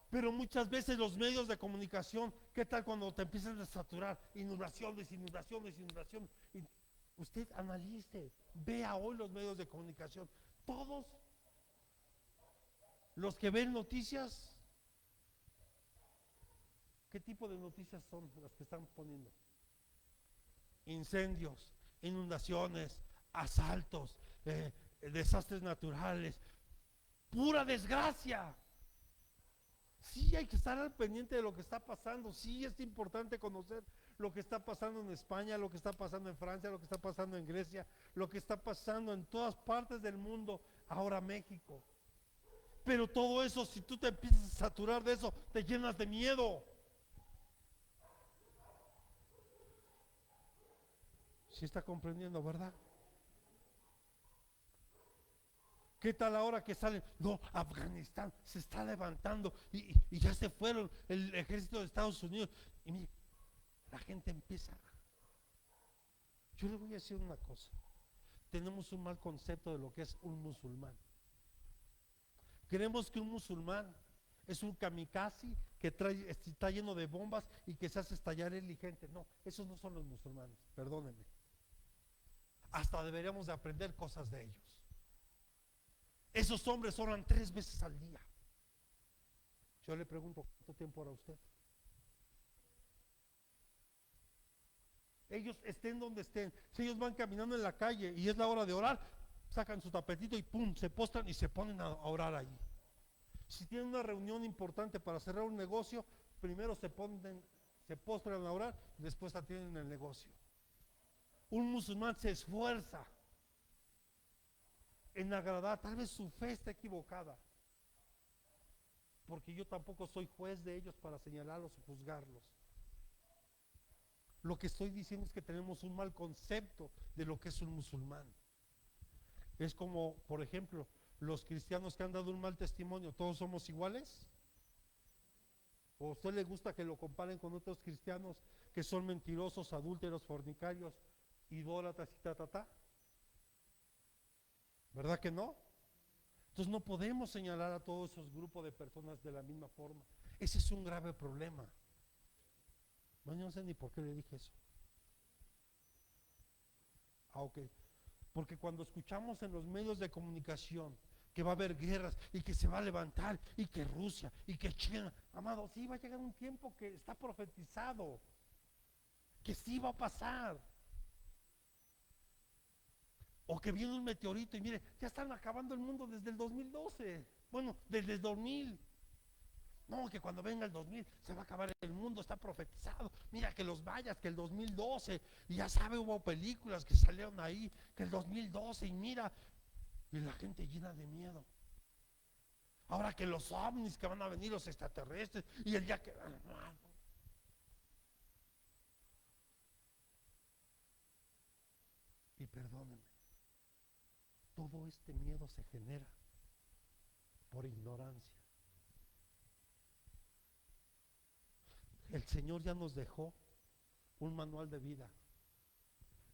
Pero muchas veces los medios de comunicación, ¿qué tal cuando te empiezan a saturar? Inundaciones. Y usted analice, vea hoy los medios de comunicación. Todos los que ven noticias, ¿qué tipo de noticias son las que están poniendo? Incendios, inundaciones, asaltos, desastres naturales, pura desgracia. Sí, hay que estar al pendiente de lo que está pasando. Sí, es importante conocer lo que está pasando en España, lo que está pasando en Francia, lo que está pasando en Grecia, lo que está pasando en todas partes del mundo, ahora México. Pero todo eso, si tú te empiezas a saturar de eso, te llenas de miedo. ¿Sí está comprendiendo, verdad? ¿Qué tal ahora que salen? No, Afganistán se está levantando y ya se fueron el ejército de Estados Unidos. Y mire, la gente empieza. Yo le voy a decir una cosa. Tenemos un mal concepto de lo que es un musulmán. Creemos que un musulmán es un kamikaze que está lleno de bombas y que se hace estallar él y gente. No, esos no son los musulmanes, perdónenme. Hasta deberíamos de aprender cosas de ellos. Esos hombres oran 3 veces al día. Yo le pregunto, ¿cuánto tiempo ora usted? Ellos estén donde estén, si ellos van caminando en la calle y es la hora de orar, sacan su tapetito y pum, se postran y se ponen a orar ahí. Si tienen una reunión importante para cerrar un negocio, primero se postran a orar y después atienden el negocio. Un musulmán se esfuerza en agradar, tal vez su fe está equivocada, porque yo tampoco soy juez de ellos para señalarlos o juzgarlos. Lo que estoy diciendo es que tenemos un mal concepto de lo que es un musulmán. Es como, por ejemplo, los cristianos que han dado un mal testimonio, ¿todos somos iguales? ¿O a usted le gusta que lo comparen con otros cristianos que son mentirosos, adúlteros, fornicarios, idólatras y ta? ¿Verdad que no? Entonces no podemos señalar a todos esos grupos de personas de la misma forma. Ese es un grave problema. Bueno, no sé ni por qué le dije eso. Ok. Porque cuando escuchamos en los medios de comunicación que va a haber guerras y que se va a levantar y que Rusia y que China, amado, sí va a llegar un tiempo que está profetizado, que sí va a pasar. O que viene un meteorito y mire, ya están acabando el mundo desde el 2012. Bueno, desde el 2000. No, que cuando venga el 2000 se va a acabar el mundo, está profetizado. Mira que los mayas, que el 2012, y ya sabe, hubo películas que salieron ahí, que el 2012, y mira, y la gente llena de miedo. Ahora que los ovnis, que van a venir los extraterrestres, y el día que... Y perdónenme, todo este miedo se genera por ignorancia. El Señor ya nos dejó un manual de vida.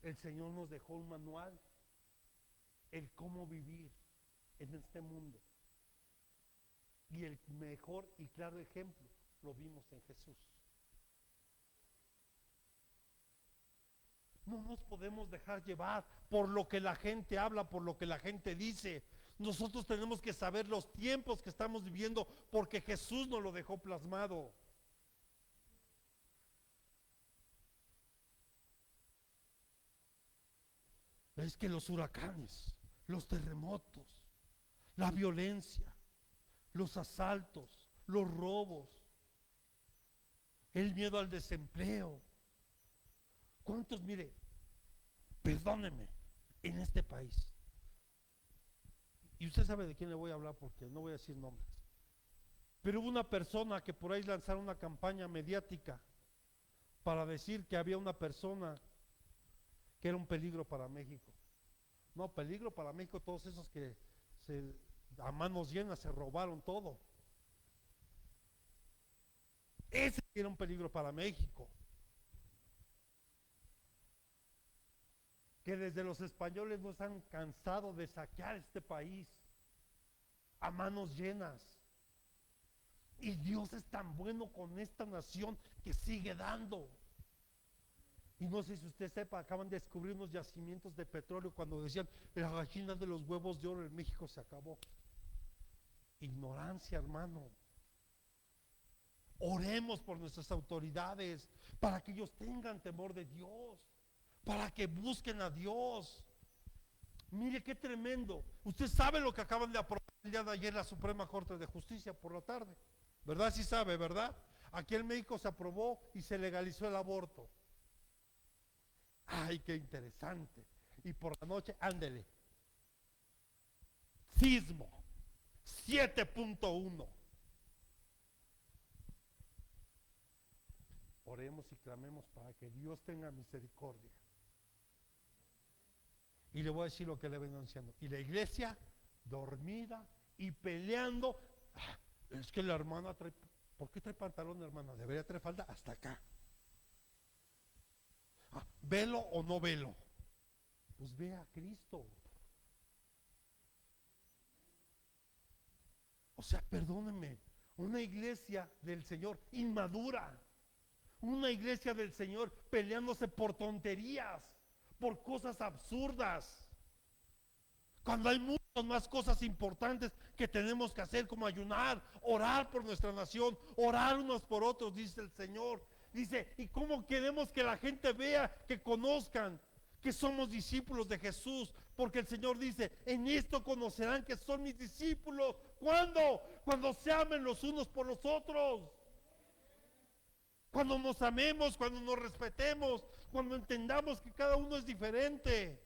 El Señor nos dejó un manual, el cómo vivir en este mundo. Y el mejor y claro ejemplo lo vimos en Jesús. No nos podemos dejar llevar por lo que la gente habla, por lo que la gente dice. Nosotros tenemos que saber los tiempos que estamos viviendo porque Jesús nos lo dejó plasmado. Es que los huracanes, los terremotos, la violencia, los asaltos, los robos, el miedo al desempleo. ¿Cuántos, mire, perdóneme, en este país? Y usted sabe de quién le voy a hablar porque no voy a decir nombres. Pero hubo una persona que por ahí lanzaron una campaña mediática para decir que había una persona que era un peligro para México. No, peligro para México, todos esos que a manos llenas se robaron todo. Ese era un peligro para México. Que desde los españoles nos han cansado de saquear este país a manos llenas. Y Dios es tan bueno con esta nación que sigue dando. Y no sé si usted sepa, acaban de descubrir unos yacimientos de petróleo cuando decían la gallina de los huevos de oro en México se acabó. Ignorancia, hermano. Oremos por nuestras autoridades para que ellos tengan temor de Dios, para que busquen a Dios. Mire qué tremendo. Usted sabe lo que acaban de aprobar el día de ayer la Suprema Corte de Justicia por la tarde, ¿verdad? Sí sabe, ¿verdad? Aquí en México se aprobó y se legalizó el aborto. Ay, qué interesante. Y por la noche, ándele. Sismo 7.1. Oremos y clamemos para que Dios tenga misericordia. Y le voy a decir lo que le vengo anunciando. Y la iglesia dormida y peleando. Es que la hermana trae, ¿por qué trae pantalón, hermana? Debería traer falda hasta acá. ¿Velo o no velo? Pues ve a Cristo. O sea, perdónenme, una iglesia del Señor inmadura, una iglesia del Señor peleándose por tonterías, por cosas absurdas, cuando hay muchas más cosas importantes que tenemos que hacer, como ayunar, orar por nuestra nación, orar unos por otros, dice el Señor. Dice, ¿y cómo queremos que la gente vea, que conozcan que somos discípulos de Jesús? Porque el Señor dice, en esto conocerán que son mis discípulos. ¿Cuándo? Cuando se amen los unos por los otros. Cuando nos amemos, cuando nos respetemos, cuando entendamos que cada uno es diferente.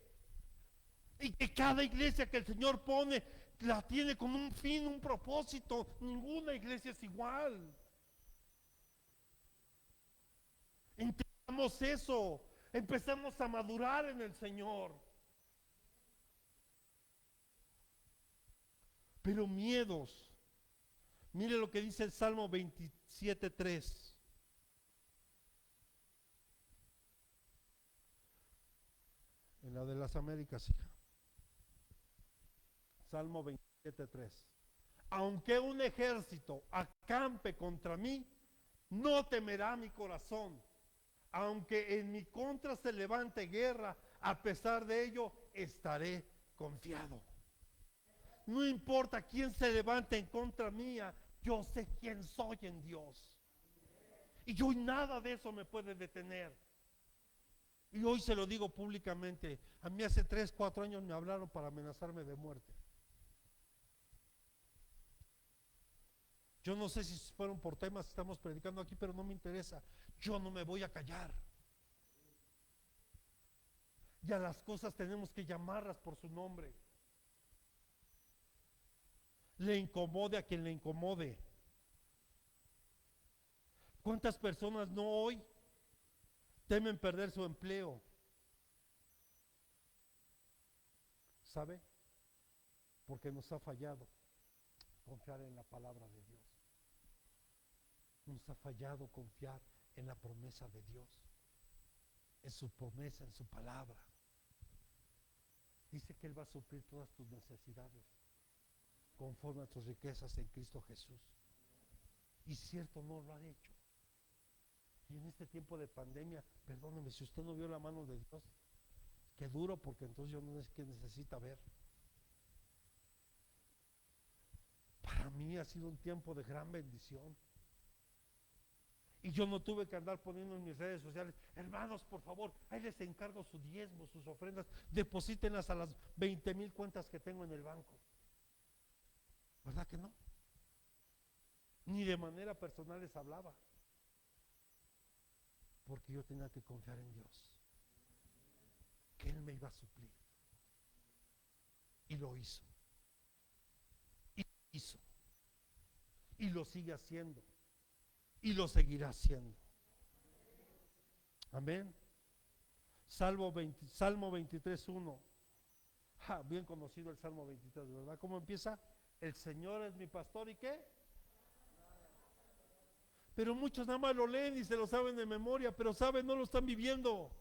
Y que cada iglesia que el Señor pone la tiene con un fin, un propósito. Ninguna iglesia es igual. Entendamos eso. Empecemos a madurar en el Señor. Pero miedos. Mire lo que dice el Salmo 27:3. En la de las Américas, hija. Salmo 27:3. Aunque un ejército acampe contra mí, no temerá mi corazón. Aunque en mi contra se levante guerra, a pesar de ello, estaré confiado. No importa quién se levante en contra mía, yo sé quién soy en Dios. Y hoy nada de eso me puede detener. Y hoy se lo digo públicamente. A mí hace 3, 4 años me hablaron para amenazarme de muerte. Yo no sé si fueron por temas que estamos predicando aquí, pero no me interesa. Yo no me voy a callar. Y a las cosas tenemos que llamarlas por su nombre. Le incomode a quien le incomode. ¿Cuántas personas no hoy temen perder su empleo? ¿Sabe? Porque nos ha fallado confiar en la palabra de Dios. Nos ha fallado confiar en la promesa de Dios, en su promesa, en su palabra. Dice que Él va a suplir todas tus necesidades conforme a tus riquezas en Cristo Jesús. Y cierto, no lo ha hecho. Y en este tiempo de pandemia, perdóneme, si usted no vio la mano de Dios, qué duro, porque entonces yo no es que necesita ver. Para mí ha sido un tiempo de gran bendición. Y yo no tuve que andar poniendo en mis redes sociales, hermanos, por favor, ahí les encargo su diezmo, sus ofrendas, deposítenlas a las 20,000 cuentas que tengo en el banco. ¿Verdad que no? Ni de manera personal les hablaba. Porque yo tenía que confiar en Dios, que Él me iba a suplir. Y lo hizo. Y lo hizo. Y lo sigue haciendo. Y lo seguirá haciendo. Amén. Salmo 23:1. Bien conocido el Salmo 23, ¿verdad? ¿Cómo empieza? El Señor es mi pastor, ¿y qué? Pero muchos nada más lo leen y se lo saben de memoria, pero saben, no lo están viviendo.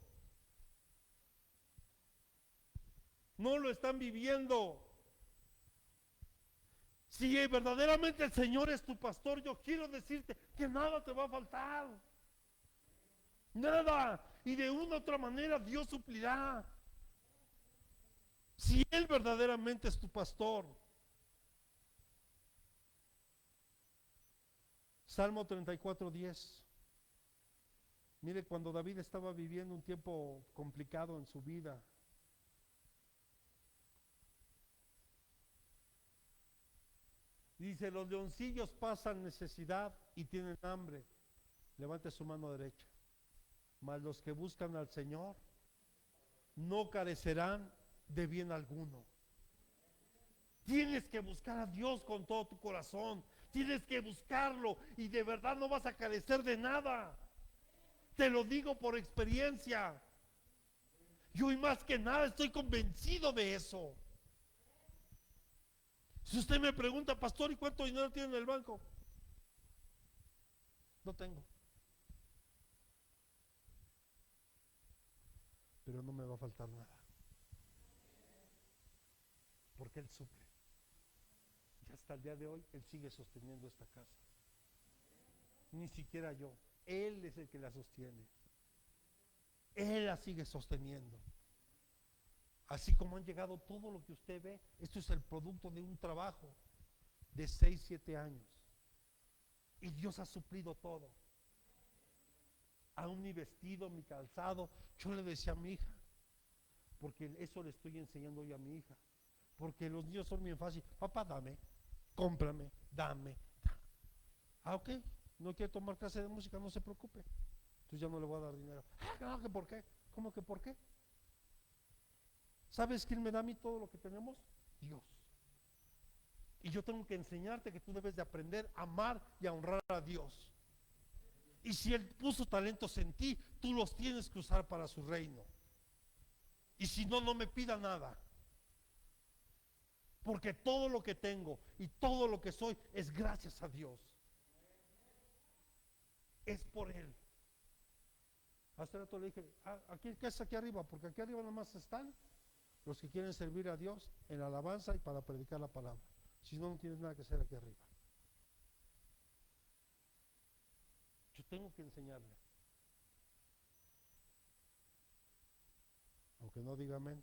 No lo están viviendo. Si verdaderamente el Señor es tu pastor, yo quiero decirte que nada te va a faltar. Nada. Y de una u otra manera Dios suplirá. Si Él verdaderamente es tu pastor. Salmo 34:10. Mire, cuando David estaba viviendo un tiempo complicado en su vida, dice, los leoncillos pasan necesidad y tienen hambre. Levante su mano derecha. Mas los que buscan al Señor no carecerán de bien alguno. Tienes que buscar a Dios con todo tu corazón. Tienes que buscarlo y de verdad no vas a carecer de nada. Te lo digo por experiencia. Yo y más que nada estoy convencido de eso. Si usted me pregunta, pastor, ¿y cuánto dinero tiene en el banco? No tengo. Pero no me va a faltar nada. Porque Él suple. Y hasta el día de hoy, Él sigue sosteniendo esta casa. Ni siquiera yo. Él es el que la sostiene. Él la sigue sosteniendo. Así como han llegado todo lo que usted ve, esto es el producto de un trabajo de 6, 7 años. Y Dios ha suplido todo. Aún mi vestido, mi calzado. Yo le decía a mi hija, porque eso le estoy enseñando hoy a mi hija. Porque los niños son bien fáciles. Papá, dame, cómprame, dame. Ok, no quiere tomar clase de música, no se preocupe. Entonces ya no le voy a dar dinero. No, ¿que por qué? ¿Cómo que por qué? ¿Sabes quién me da a mí todo lo que tenemos? Dios. Y yo tengo que enseñarte que tú debes de aprender a amar y a honrar a Dios. Y si Él puso talentos en ti, tú los tienes que usar para su reino. Y si no, no me pida nada. Porque todo lo que tengo y todo lo que soy es gracias a Dios. Es por Él. Hace rato le dije, aquí, ¿qué es aquí arriba? Porque aquí arriba nada más están los que quieren servir a Dios en la alabanza y para predicar la palabra. Si no, no tienes nada que hacer aquí arriba. Yo tengo que enseñarle. Aunque no diga amén.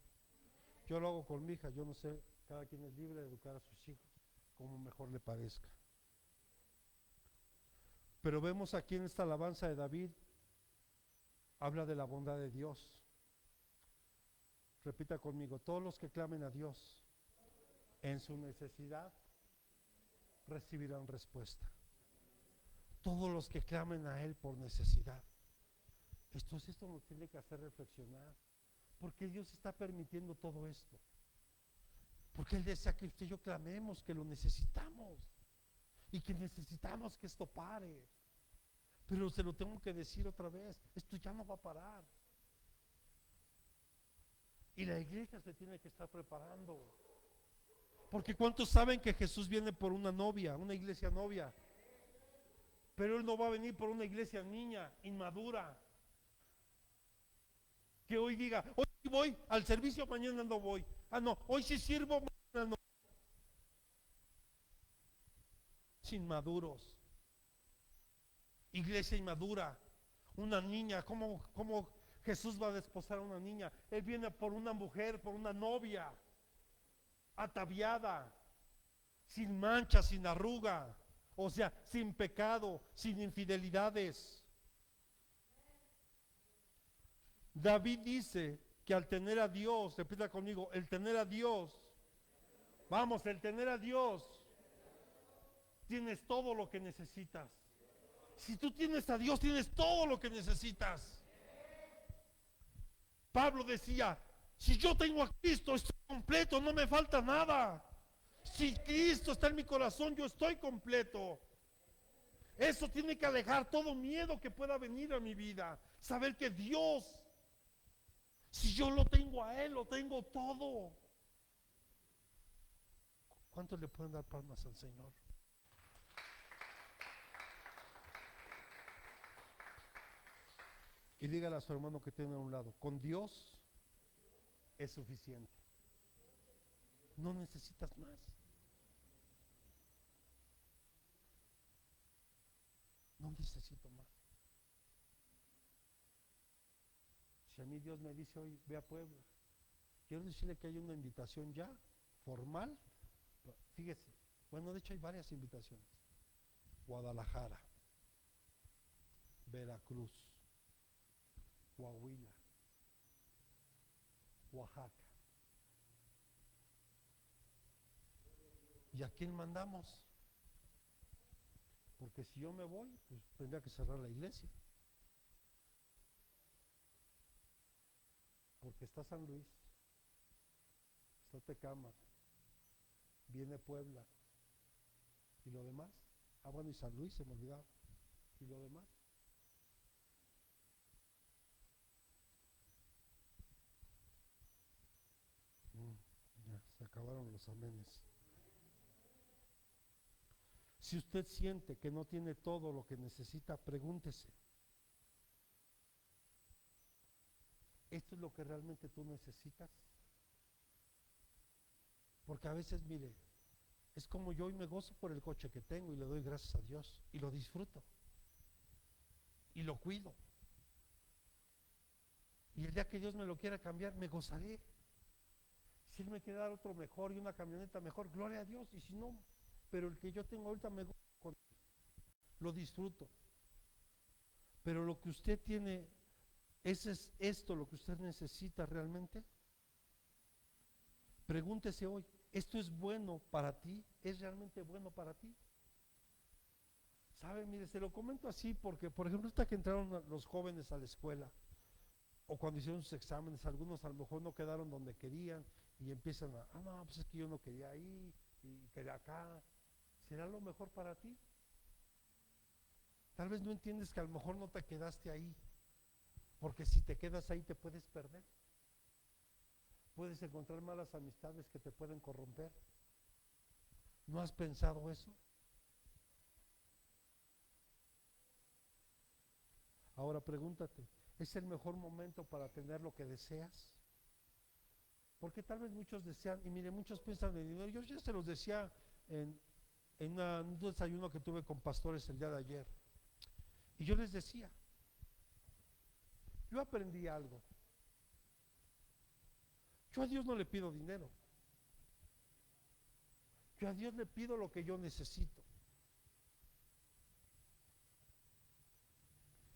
Yo lo hago con mi hija, yo no sé, cada quien es libre de educar a sus hijos como mejor le parezca. Pero vemos aquí en esta alabanza de David, habla de la bondad de Dios. Repita conmigo, todos los que clamen a Dios en su necesidad recibirán respuesta. Todos los que clamen a Él por necesidad. Esto nos tiene que hacer reflexionar. ¿Por qué Dios está permitiendo todo esto? Porque Él desea que usted y yo clamemos, que lo necesitamos y que necesitamos que esto pare. Pero se lo tengo que decir otra vez, esto ya no va a parar. Y la iglesia se tiene que estar preparando. Porque ¿cuántos saben que Jesús viene por una novia, una iglesia novia? Pero Él no va a venir por una iglesia niña, inmadura. Que hoy diga, hoy voy al servicio, mañana no voy. Ah, no, hoy sí sirvo, mañana no. Inmaduros. Iglesia inmadura. Una niña, ¿cómo Jesús va a desposar a una niña? Él viene por una mujer, por una novia, ataviada, sin mancha, sin arruga, o sea, sin pecado, sin infidelidades. David dice que al tener a Dios, repita conmigo, el tener a Dios, vamos, el tener a Dios, tienes todo lo que necesitas. Si tú tienes a Dios, tienes todo lo que necesitas. Pablo decía, si yo tengo a Cristo, estoy completo, no me falta nada. Si Cristo está en mi corazón, yo estoy completo. Eso tiene que alejar todo miedo que pueda venir a mi vida. Saber que Dios, si yo lo tengo a Él, lo tengo todo. ¿Cuántos le pueden dar palmas al Señor? Y dígale a su hermano que tiene a un lado, con Dios es suficiente. No necesitas más. No necesito más. Si a mí Dios me dice hoy, ve a Puebla, quiero decirle que hay una invitación ya, formal. Fíjese, bueno, de hecho hay varias invitaciones. Guadalajara, Veracruz, Coahuila, Oaxaca. ¿Y a quién mandamos? Porque si yo me voy, pues tendría que cerrar la iglesia. Porque está San Luis, está Tecámac, viene Puebla. ¿Y lo demás? Ah, bueno, y San Luis, se me olvidaba. ¿Y lo demás? Ya, se acabaron los amenes. Si usted siente que no tiene todo lo que necesita, pregúntese. ¿Esto es lo que realmente tú necesitas? Porque a veces, mire, es como yo hoy me gozo por el coche que tengo y le doy gracias a Dios y lo disfruto y lo cuido. Y el día que Dios me lo quiera cambiar, me gozaré. Si Él me quiere dar otro mejor y una camioneta mejor, gloria a Dios. Y si no, pero el que yo tengo ahorita me gozo con él, lo disfruto. Pero lo que usted tiene, ¿es esto lo que usted necesita realmente? Pregúntese hoy, ¿esto es bueno para ti? ¿Es realmente bueno para ti? ¿Sabe? Mire, se lo comento así porque, por ejemplo, hasta que entraron los jóvenes a la escuela, o cuando hicieron sus exámenes, algunos a lo mejor no quedaron donde querían y empiezan no, pues es que yo no quería ir, y que de acá será lo mejor para ti. Tal vez no entiendes que a lo mejor no te quedaste ahí, porque si te quedas ahí te puedes perder. Puedes encontrar malas amistades que te pueden corromper. ¿No has pensado eso? Ahora pregúntate, ¿es el mejor momento para tener lo que deseas? Porque tal vez muchos desean, y mire, muchos piensan en dinero. Yo ya se los decía en un desayuno que tuve con pastores el día de ayer. Y yo les decía, yo aprendí algo. Yo a Dios no le pido dinero. Yo a Dios le pido lo que yo necesito.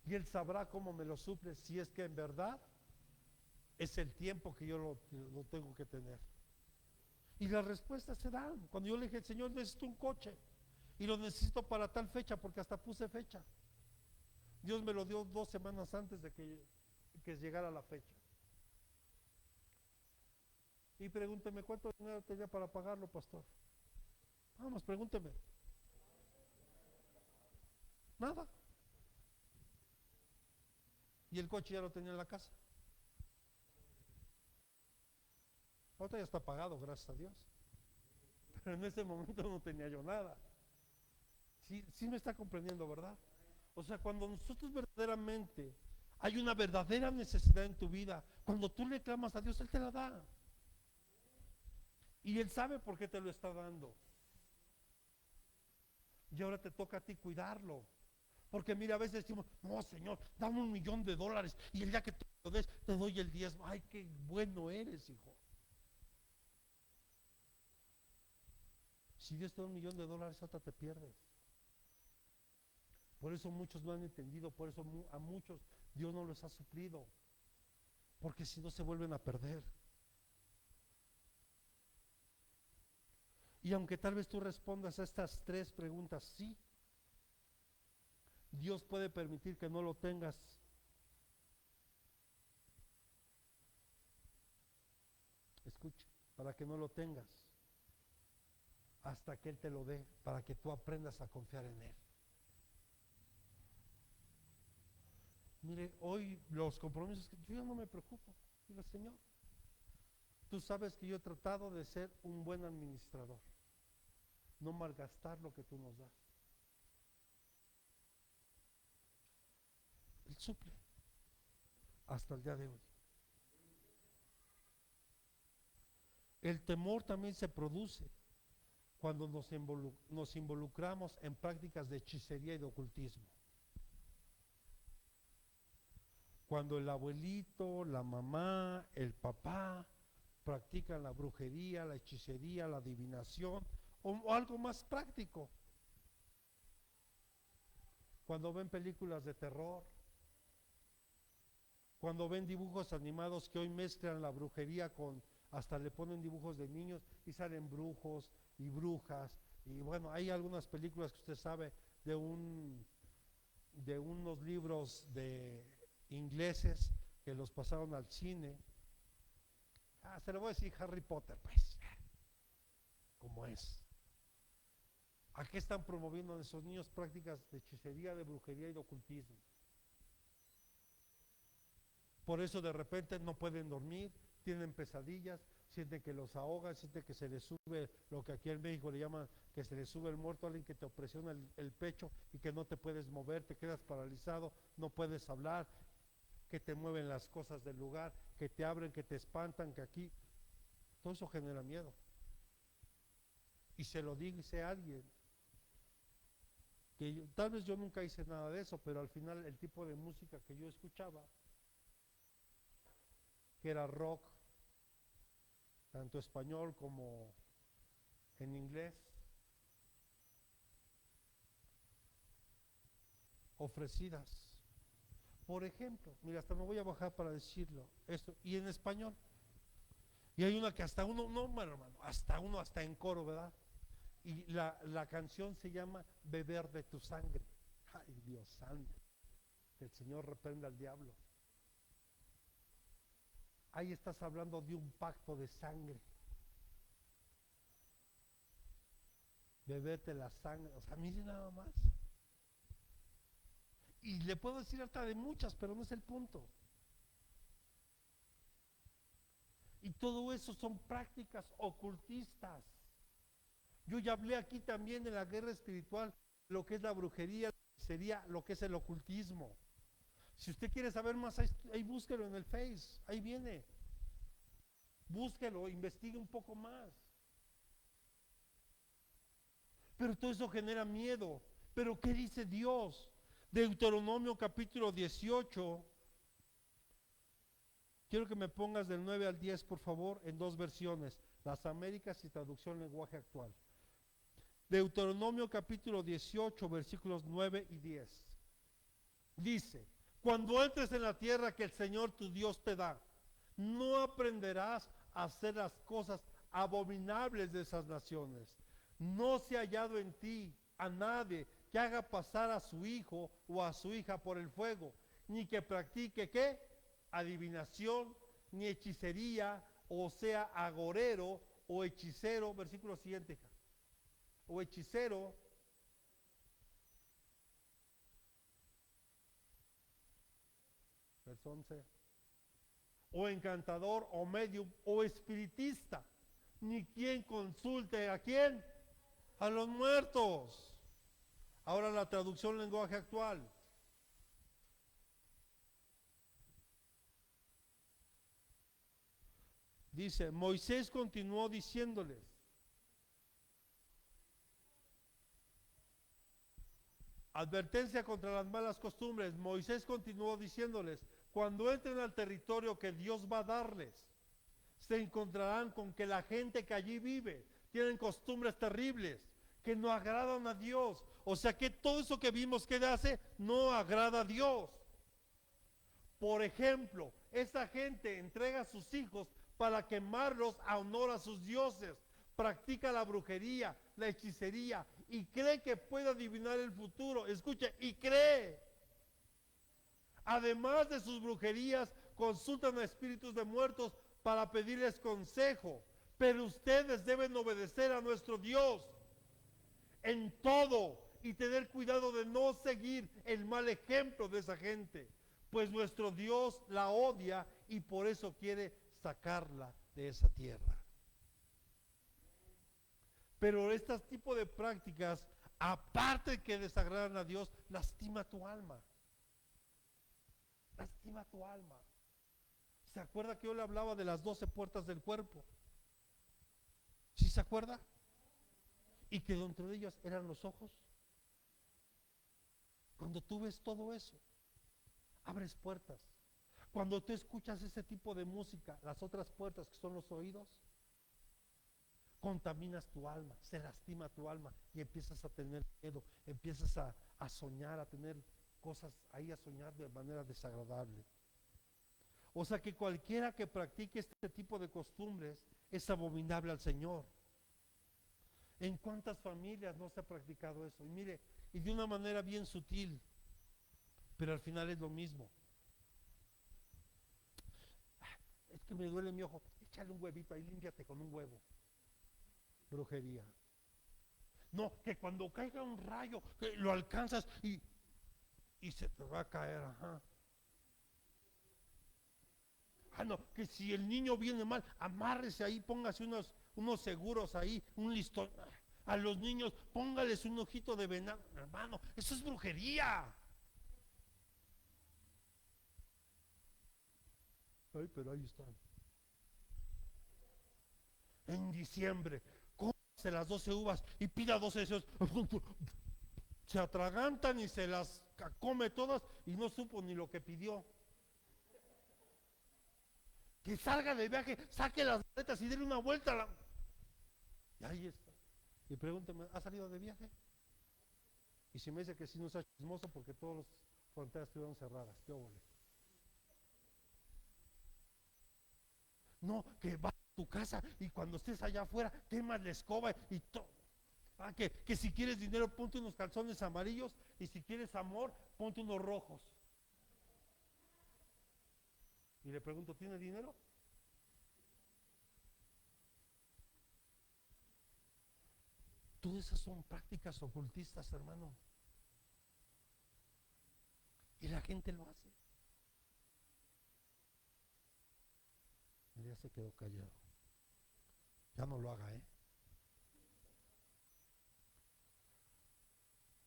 Y Él sabrá cómo me lo suple si es que en verdad es el tiempo que yo lo tengo que tener. Y las respuestas se dan. Cuando yo le dije, Señor, necesito un coche y lo necesito para tal fecha, porque hasta puse fecha. Dios me lo dio 2 semanas antes de que llegara la fecha. Y pregúnteme, ¿cuánto dinero tenía para pagarlo, pastor? Vamos, pregúnteme. Nada. Y el coche ya lo tenía en la casa. Ahorita ya está pagado, gracias a Dios. Pero en ese momento no tenía yo nada. Sí me está comprendiendo, ¿verdad? O sea, cuando nosotros verdaderamente hay una verdadera necesidad en tu vida, cuando tú le clamas a Dios, Él te la da. Y Él sabe por qué te lo está dando. Y ahora te toca a ti cuidarlo. Porque mira, a veces decimos, no, Señor, dame $1,000,000 y el día que te lo des, te doy el 10. Ay, qué bueno eres, hijo. Si Dios te da $1,000,000, hasta te pierdes. Por eso muchos no han entendido, por eso a muchos Dios no les ha suplido. Porque si no se vuelven a perder. Y aunque tal vez tú respondas a estas 3 preguntas, sí, Dios puede permitir que no lo tengas. Escucha, para que no lo tengas, hasta que Él te lo dé, para que tú aprendas a confiar en Él. Mire, hoy los compromisos, yo ya no me preocupo. Digo, Señor, tú sabes que yo he tratado de ser un buen administrador, no malgastar lo que tú nos das. Él suple hasta el día de hoy. El temor también se produce cuando nos involucramos en prácticas de hechicería y de ocultismo. Cuando el abuelito, la mamá, el papá practican la brujería, la hechicería, la adivinación o algo más práctico. Cuando ven películas de terror, cuando ven dibujos animados que hoy mezclan la brujería con, hasta le ponen dibujos de niños y salen brujos y brujas. Y bueno, hay algunas películas que usted sabe de unos libros de ingleses que los pasaron al cine. Se lo voy a decir Harry Potter, pues, como es. ¿A qué están promoviendo a esos niños prácticas de hechicería, de brujería y de ocultismo? Por eso de repente no pueden dormir, tienen pesadillas, sienten que los ahogan, sienten que se les sube lo que aquí en México le llaman que se les sube el muerto, alguien que te opresiona el pecho y que no te puedes mover, te quedas paralizado, no puedes hablar, que te mueven las cosas del lugar, que te abren, que te espantan, que aquí, todo eso genera miedo. Y se lo dice a alguien, que tal vez yo nunca hice nada de eso, pero al final el tipo de música que yo escuchaba, que era rock, tanto español como en inglés, ofrecidas. Por ejemplo, mira, hasta me voy a bajar para decirlo, esto, y en español. Y hay una que hasta uno, no, hermano, hasta en coro, ¿verdad? Y la canción se llama Beber de tu sangre. Ay, Dios santo, que el Señor reprenda al diablo. Ahí estás hablando de un pacto de sangre. beberte la sangre. O sea, mire nada más. Y le puedo decir hasta de muchas, pero no es el punto. Y todo eso son prácticas ocultistas. Yo ya hablé aquí también de la guerra espiritual, lo que es la brujería, sería lo que es el ocultismo. Si usted quiere saber más, ahí búsquelo en el Face, ahí viene. Búsquelo, investigue un poco más. Pero todo eso genera miedo. Pero ¿qué dice Dios? Deuteronomio capítulo 18. Quiero que me pongas del 9 al 10, por favor, en dos versiones, las Américas y traducción lenguaje actual. Deuteronomio capítulo 18, versículos 9 y 10. Dice, cuando entres en la tierra que el Señor tu Dios te da, no aprenderás a hacer las cosas abominables de esas naciones. No se ha hallado en ti a nadie que haga pasar a su hijo o a su hija por el fuego, ni que practique ¿qué? Adivinación, ni hechicería, o sea, agorero o hechicero, versículo siguiente, o hechicero, verso 11, o encantador, o medium, o espiritista, ni quien consulte a quién, a los muertos. Ahora la traducción lenguaje actual. Dice, Moisés continuó diciéndoles, advertencia contra las malas costumbres. Moisés continuó diciéndoles, cuando entren al territorio que Dios va a darles, se encontrarán con que la gente que allí vive tienen costumbres terribles que no agradan a Dios. O sea que todo eso que vimos que hace no agrada a Dios. Por ejemplo, esa gente entrega a sus hijos para quemarlos a honor a sus dioses. Practica la brujería, la hechicería y cree que puede adivinar el futuro. Escuche, y cree. Además de sus brujerías, consultan a espíritus de muertos para pedirles consejo. Pero ustedes deben obedecer a nuestro Dios en todo y tener cuidado de no seguir el mal ejemplo de esa gente, pues nuestro Dios la odia y por eso quiere sacarla de esa tierra. Pero este tipo de prácticas, aparte de que desagradan a Dios, lastima tu alma. Lastima tu alma. ¿Se acuerda que yo le hablaba de las 12 puertas del cuerpo? ¿Sí se acuerda? Y que dentro de ellas eran los ojos. Cuando tú ves todo eso, abres puertas. Cuando tú escuchas ese tipo de música, las otras puertas que son los oídos, contaminas tu alma, se lastima tu alma y empiezas a tener miedo, empiezas a soñar, a tener cosas ahí, a soñar de manera desagradable. O sea que cualquiera que practique este tipo de costumbres es abominable al Señor. ¿En cuántas familias no se ha practicado eso? Y mire, y de una manera bien sutil, pero al final es lo mismo. Es que me duele mi ojo, échale un huevito ahí, límpiate con un huevo. Brujería. No, que cuando caiga un rayo, que lo alcanzas y se te va a caer, ajá. Ah, no, que si el niño viene mal, amárrese ahí, póngase unos seguros ahí, un listón. A los niños, póngales un ojito de venado. Hermano, eso es brujería. Ay, pero ahí están. En diciembre, cómase las 12 uvas y pida 12 deseos. Se atragantan y se las come todas y no supo ni lo que pidió. Que salga de viaje, saque las maletas y déle una vuelta a la... Y ahí está. Y pregúnteme, ¿ha salido de viaje? Y si me dice que sí, no sea chismoso porque todas las fronteras estuvieron cerradas. ¿Qué óvole? No, que va a tu casa y cuando estés allá afuera, quemas la escoba y todo. Ah, que si quieres dinero, ponte unos calzones amarillos y si quieres amor, ponte unos rojos. Y le pregunto, ¿tiene dinero? Todo esas son prácticas ocultistas, hermano. Y la gente lo hace. Ya se quedó callado. Ya no lo haga, ¿eh?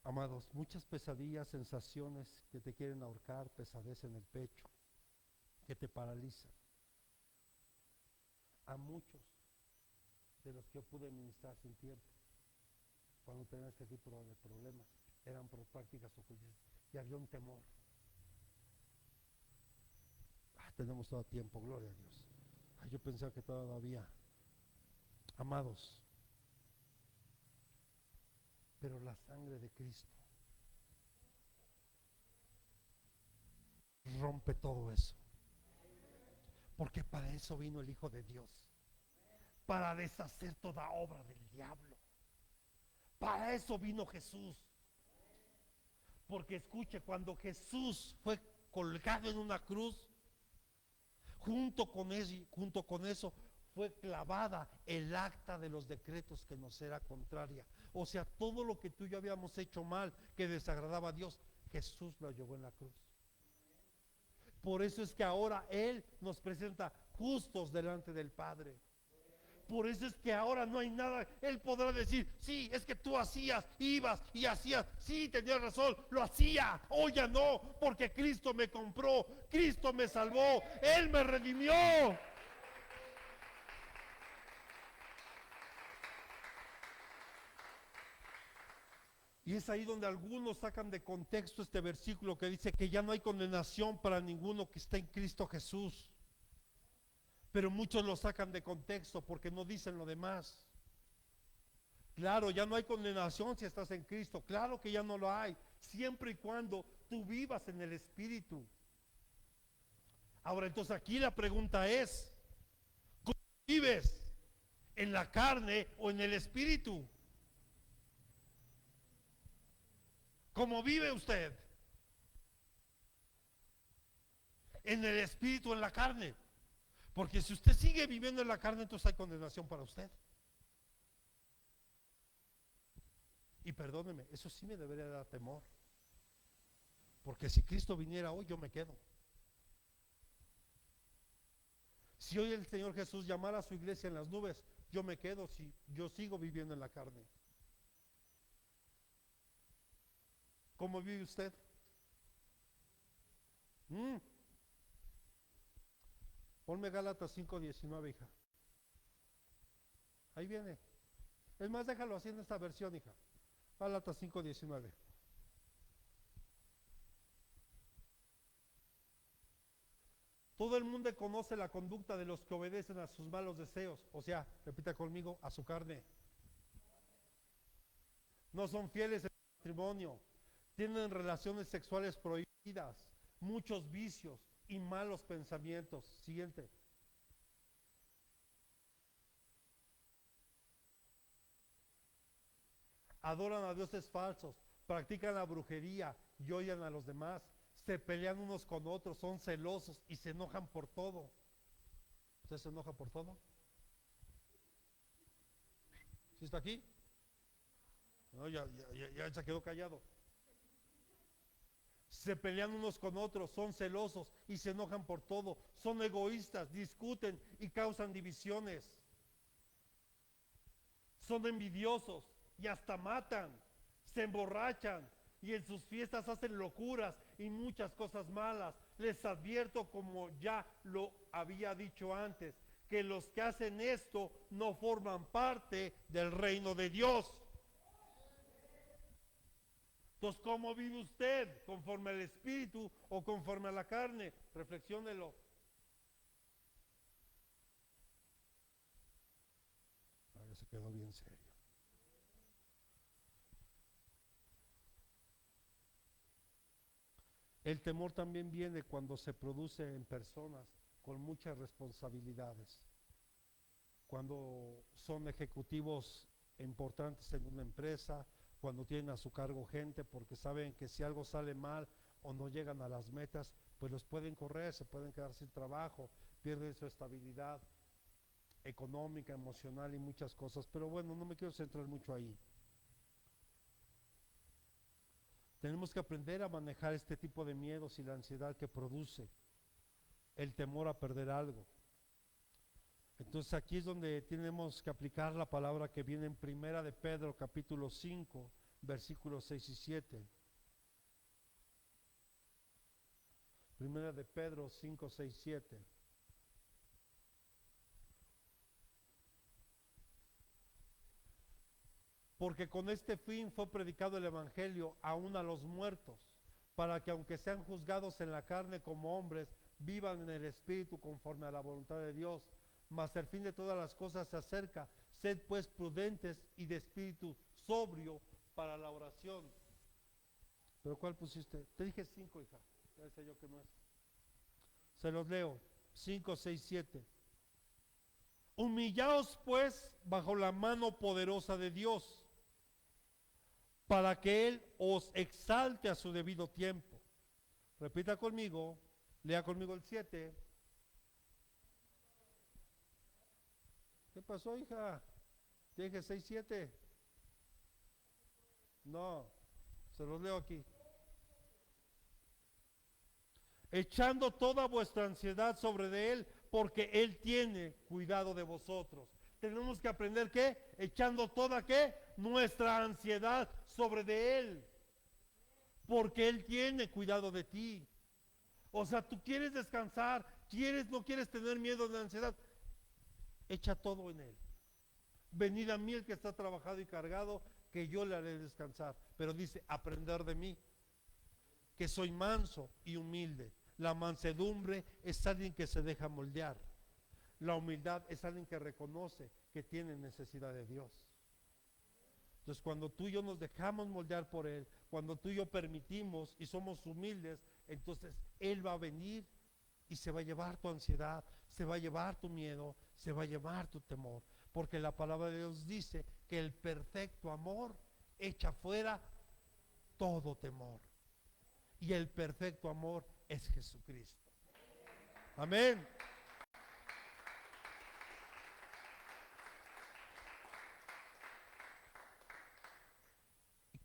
Amados, muchas pesadillas, sensaciones que te quieren ahorcar, pesadez en el pecho, que te paralizan. A muchos de los que yo pude ministrar sin tiempo, cuando tenían este tipo de problemas, eran por prácticas ocultas y había un temor. Tenemos todo tiempo, gloria a Dios. Yo pensaba que todavía. Amados, pero la sangre de Cristo rompe todo eso, porque para eso vino el Hijo de Dios, para deshacer toda obra del diablo. Para eso vino Jesús. Porque escuche, cuando Jesús fue colgado en una cruz, junto con eso fue clavada el acta de los decretos que nos era contraria. O sea, todo lo que tú y yo habíamos hecho mal, que desagradaba a Dios, Jesús lo llevó en la cruz. Por eso es que ahora Él nos presenta justos delante del Padre. Por eso es que ahora no hay nada. Él podrá decir, sí, es que tú hacías, ibas y hacías. Sí, tenías razón, lo hacía. Hoy ya no, porque Cristo me compró, Cristo me salvó, Él me redimió. Y es ahí donde algunos sacan de contexto este versículo que dice que ya no hay condenación para ninguno que está en Cristo Jesús. Pero muchos lo sacan de contexto porque no dicen lo demás. Claro, ya no hay condenación si estás en Cristo. Claro que ya no lo hay, siempre y cuando tú vivas en el Espíritu. Ahora, entonces aquí la pregunta es, ¿cómo vives? ¿En la carne o en el Espíritu? ¿Cómo vive usted? ¿En el Espíritu o en la carne? Porque si usted sigue viviendo en la carne, entonces hay condenación para usted. Y perdóneme, eso sí me debería dar temor. Porque si Cristo viniera hoy, yo me quedo. Si hoy el Señor Jesús llamara a su iglesia en las nubes, yo me quedo si yo sigo viviendo en la carne. ¿Cómo vive usted? Ponme Gálatas 5:19, hija. Ahí viene. Es más, déjalo así en esta versión, hija. Gálatas 5:19. Todo el mundo conoce la conducta de los que obedecen a sus malos deseos. O sea, repita conmigo, a su carne. No son fieles en el matrimonio. Tienen relaciones sexuales prohibidas, muchos vicios y malos pensamientos. Siguiente. Adoran a dioses falsos, practican la brujería y odian a los demás. Se pelean unos con otros, son celosos y se enojan por todo. ¿Usted se enoja por todo? ¿Sí está aquí? No, ya se quedó callado. Se pelean unos con otros, son celosos y se enojan por todo. Son egoístas, discuten y causan divisiones. Son envidiosos y hasta matan. Se emborrachan y en sus fiestas hacen locuras y muchas cosas malas. Les advierto, como ya lo había dicho antes, que los que hacen esto no forman parte del reino de Dios. Entonces, ¿cómo vive usted? ¿Conforme al Espíritu o conforme a la carne? Reflexiónelo. Ahora se quedó bien serio. El temor también viene cuando se produce en personas con muchas responsabilidades. Cuando son ejecutivos importantes en una empresa, cuando tienen a su cargo gente, porque saben que si algo sale mal o no llegan a las metas, pues los pueden correr, se pueden quedar sin trabajo, pierden su estabilidad económica, emocional y muchas cosas. Pero bueno, no me quiero centrar mucho ahí. Tenemos que aprender a manejar este tipo de miedos y la ansiedad que produce el temor a perder algo. Entonces aquí es donde tenemos que aplicar la palabra que viene en Primera de Pedro capítulo 5, versículos 6 y 7. Primera de Pedro 5, 6, 7. Porque con este fin fue predicado el Evangelio aún a los muertos, para que aunque sean juzgados en la carne como hombres, vivan en el Espíritu conforme a la voluntad de Dios. Mas el fin de todas las cosas se acerca. Sed pues prudentes y de espíritu sobrio para la oración. ¿Pero cuál pusiste? Te dije 5, hija. Ya sé yo que no es. Se los leo. 5, 6, 7. Humillaos pues bajo la mano poderosa de Dios, para que Él os exalte a su debido tiempo. Repita conmigo, lea conmigo el 7. ¿Qué pasó, hija? ¿Te dije 6, 7? No, se los leo aquí. Echando toda vuestra ansiedad sobre de Él, porque Él tiene cuidado de vosotros. Tenemos que aprender ¿qué? Echando toda ¿qué? Nuestra ansiedad sobre de Él, porque Él tiene cuidado de ti. O sea, tú quieres descansar, no quieres tener miedo de ansiedad, echa todo en Él. Venid a mí el que está trabajado y cargado, que yo le haré descansar. Pero dice, aprender de mí, que soy manso y humilde. La mansedumbre es alguien que se deja moldear. La humildad es alguien que reconoce que tiene necesidad de Dios. Entonces, cuando tú y yo nos dejamos moldear por Él, cuando tú y yo permitimos y somos humildes, entonces Él va a venir y se va a llevar tu ansiedad, se va a llevar tu miedo, se va a llevar tu temor. Porque la palabra de Dios dice que el perfecto amor echa fuera todo temor. Y el perfecto amor es Jesucristo. Amén.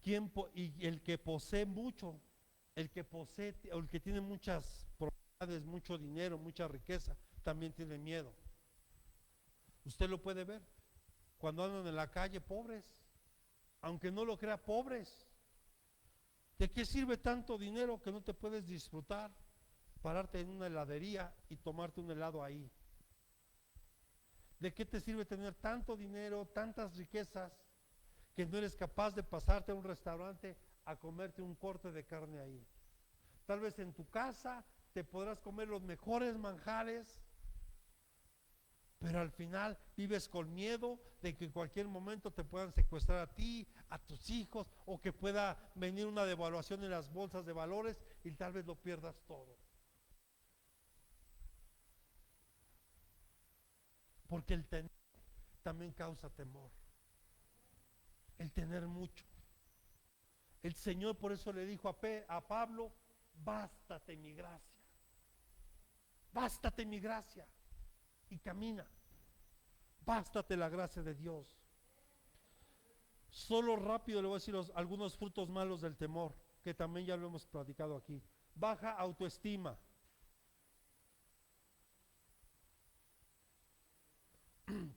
Y el que posee mucho, el que posee, o el que tiene muchas propiedades, mucho dinero, mucha riqueza, también tiene miedo. Usted lo puede ver cuando andan en la calle pobres, aunque no lo crea, pobres. ¿De qué sirve tanto dinero que no te puedes disfrutar? Pararte en una heladería y tomarte un helado ahí. ¿De qué te sirve tener tanto dinero, tantas riquezas, que no eres capaz de pasarte a un restaurante a comerte un corte de carne ahí? Tal vez en tu casa te podrás comer los mejores manjares, pero al final vives con miedo de que en cualquier momento te puedan secuestrar a ti, a tus hijos, o que pueda venir una devaluación en las bolsas de valores y tal vez lo pierdas todo. Porque el tener también causa temor. El tener mucho. El Señor por eso le dijo a Pablo, bástate mi gracia. Bástate mi gracia. Y camina. Bástate la gracia de Dios. Solo rápido le voy a decir algunos frutos malos del temor, que también ya lo hemos platicado aquí. Baja autoestima.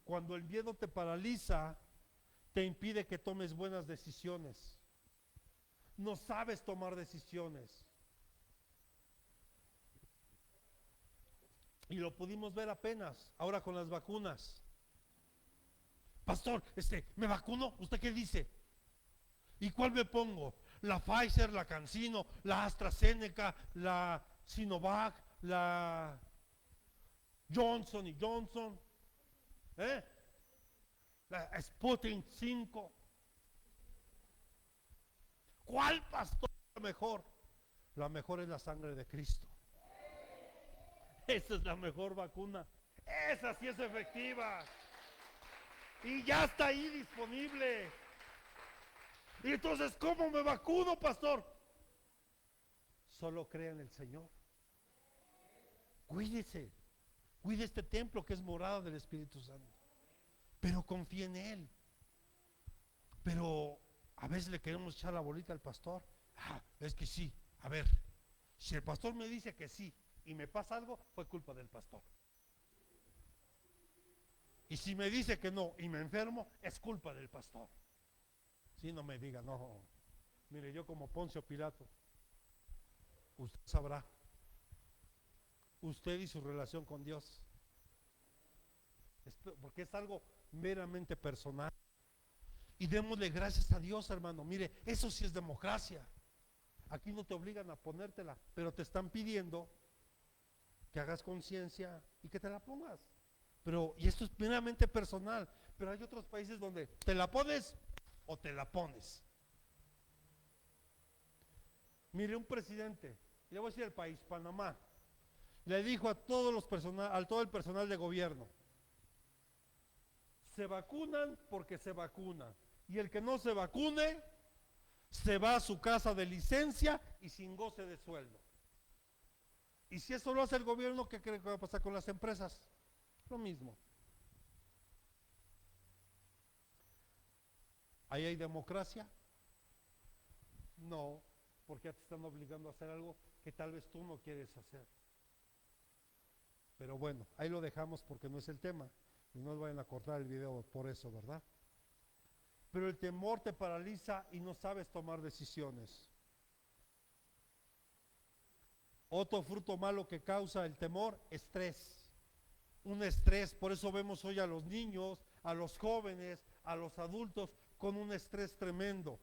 Cuando el miedo te paraliza, te impide que tomes buenas decisiones. No sabes tomar decisiones. Y lo pudimos ver apenas, ahora con las vacunas. Pastor, ¿me vacuno? ¿Usted qué dice? ¿Y cuál me pongo? ¿La Pfizer, la CanSino, la AstraZeneca, la Sinovac, la Johnson y Johnson? La Sputnik 5. ¿Cuál, pastor, es la mejor? La mejor es la sangre de Cristo. Esa es la mejor vacuna. Esa sí es efectiva. Y ya está ahí disponible. Y entonces, ¿cómo me vacuno, pastor? Solo crea en el Señor. Cuídese. Cuide este templo que es morada del Espíritu Santo. Pero confíe en Él. Pero a veces le queremos echar la bolita al pastor. Es que sí, a ver, si el pastor me dice que sí y me pasa algo, fue culpa del pastor. Y si me dice que no y me enfermo, es culpa del pastor. Si no me diga, no, mire, yo como Poncio Pilato, usted sabrá, usted y su relación con Dios, porque es algo meramente personal. Y démosle gracias a Dios, hermano. Mire, eso sí es democracia. Aquí no te obligan a ponértela, pero te están pidiendo que hagas conciencia y que te la pongas. Pero, y esto es meramente personal, pero hay otros países donde te la pones o te la pones. Mire, un presidente, le voy a decir el país, Panamá, le dijo a todos los a todo el personal de gobierno: se vacunan porque se vacunan, y el que no se vacune se va a su casa de licencia y sin goce de sueldo. Y si eso lo hace el gobierno, ¿qué cree que va a pasar con las empresas? Lo mismo. ¿Ahí hay democracia? No, porque ya te están obligando a hacer algo que tal vez tú no quieres hacer. Pero bueno, ahí lo dejamos porque no es el tema. Y no vayan a cortar el video por eso, ¿verdad? Pero el temor te paraliza y no sabes tomar decisiones. Otro fruto malo que causa el temor: estrés. Un estrés, por eso vemos hoy a los niños, a los jóvenes, a los adultos con un estrés tremendo.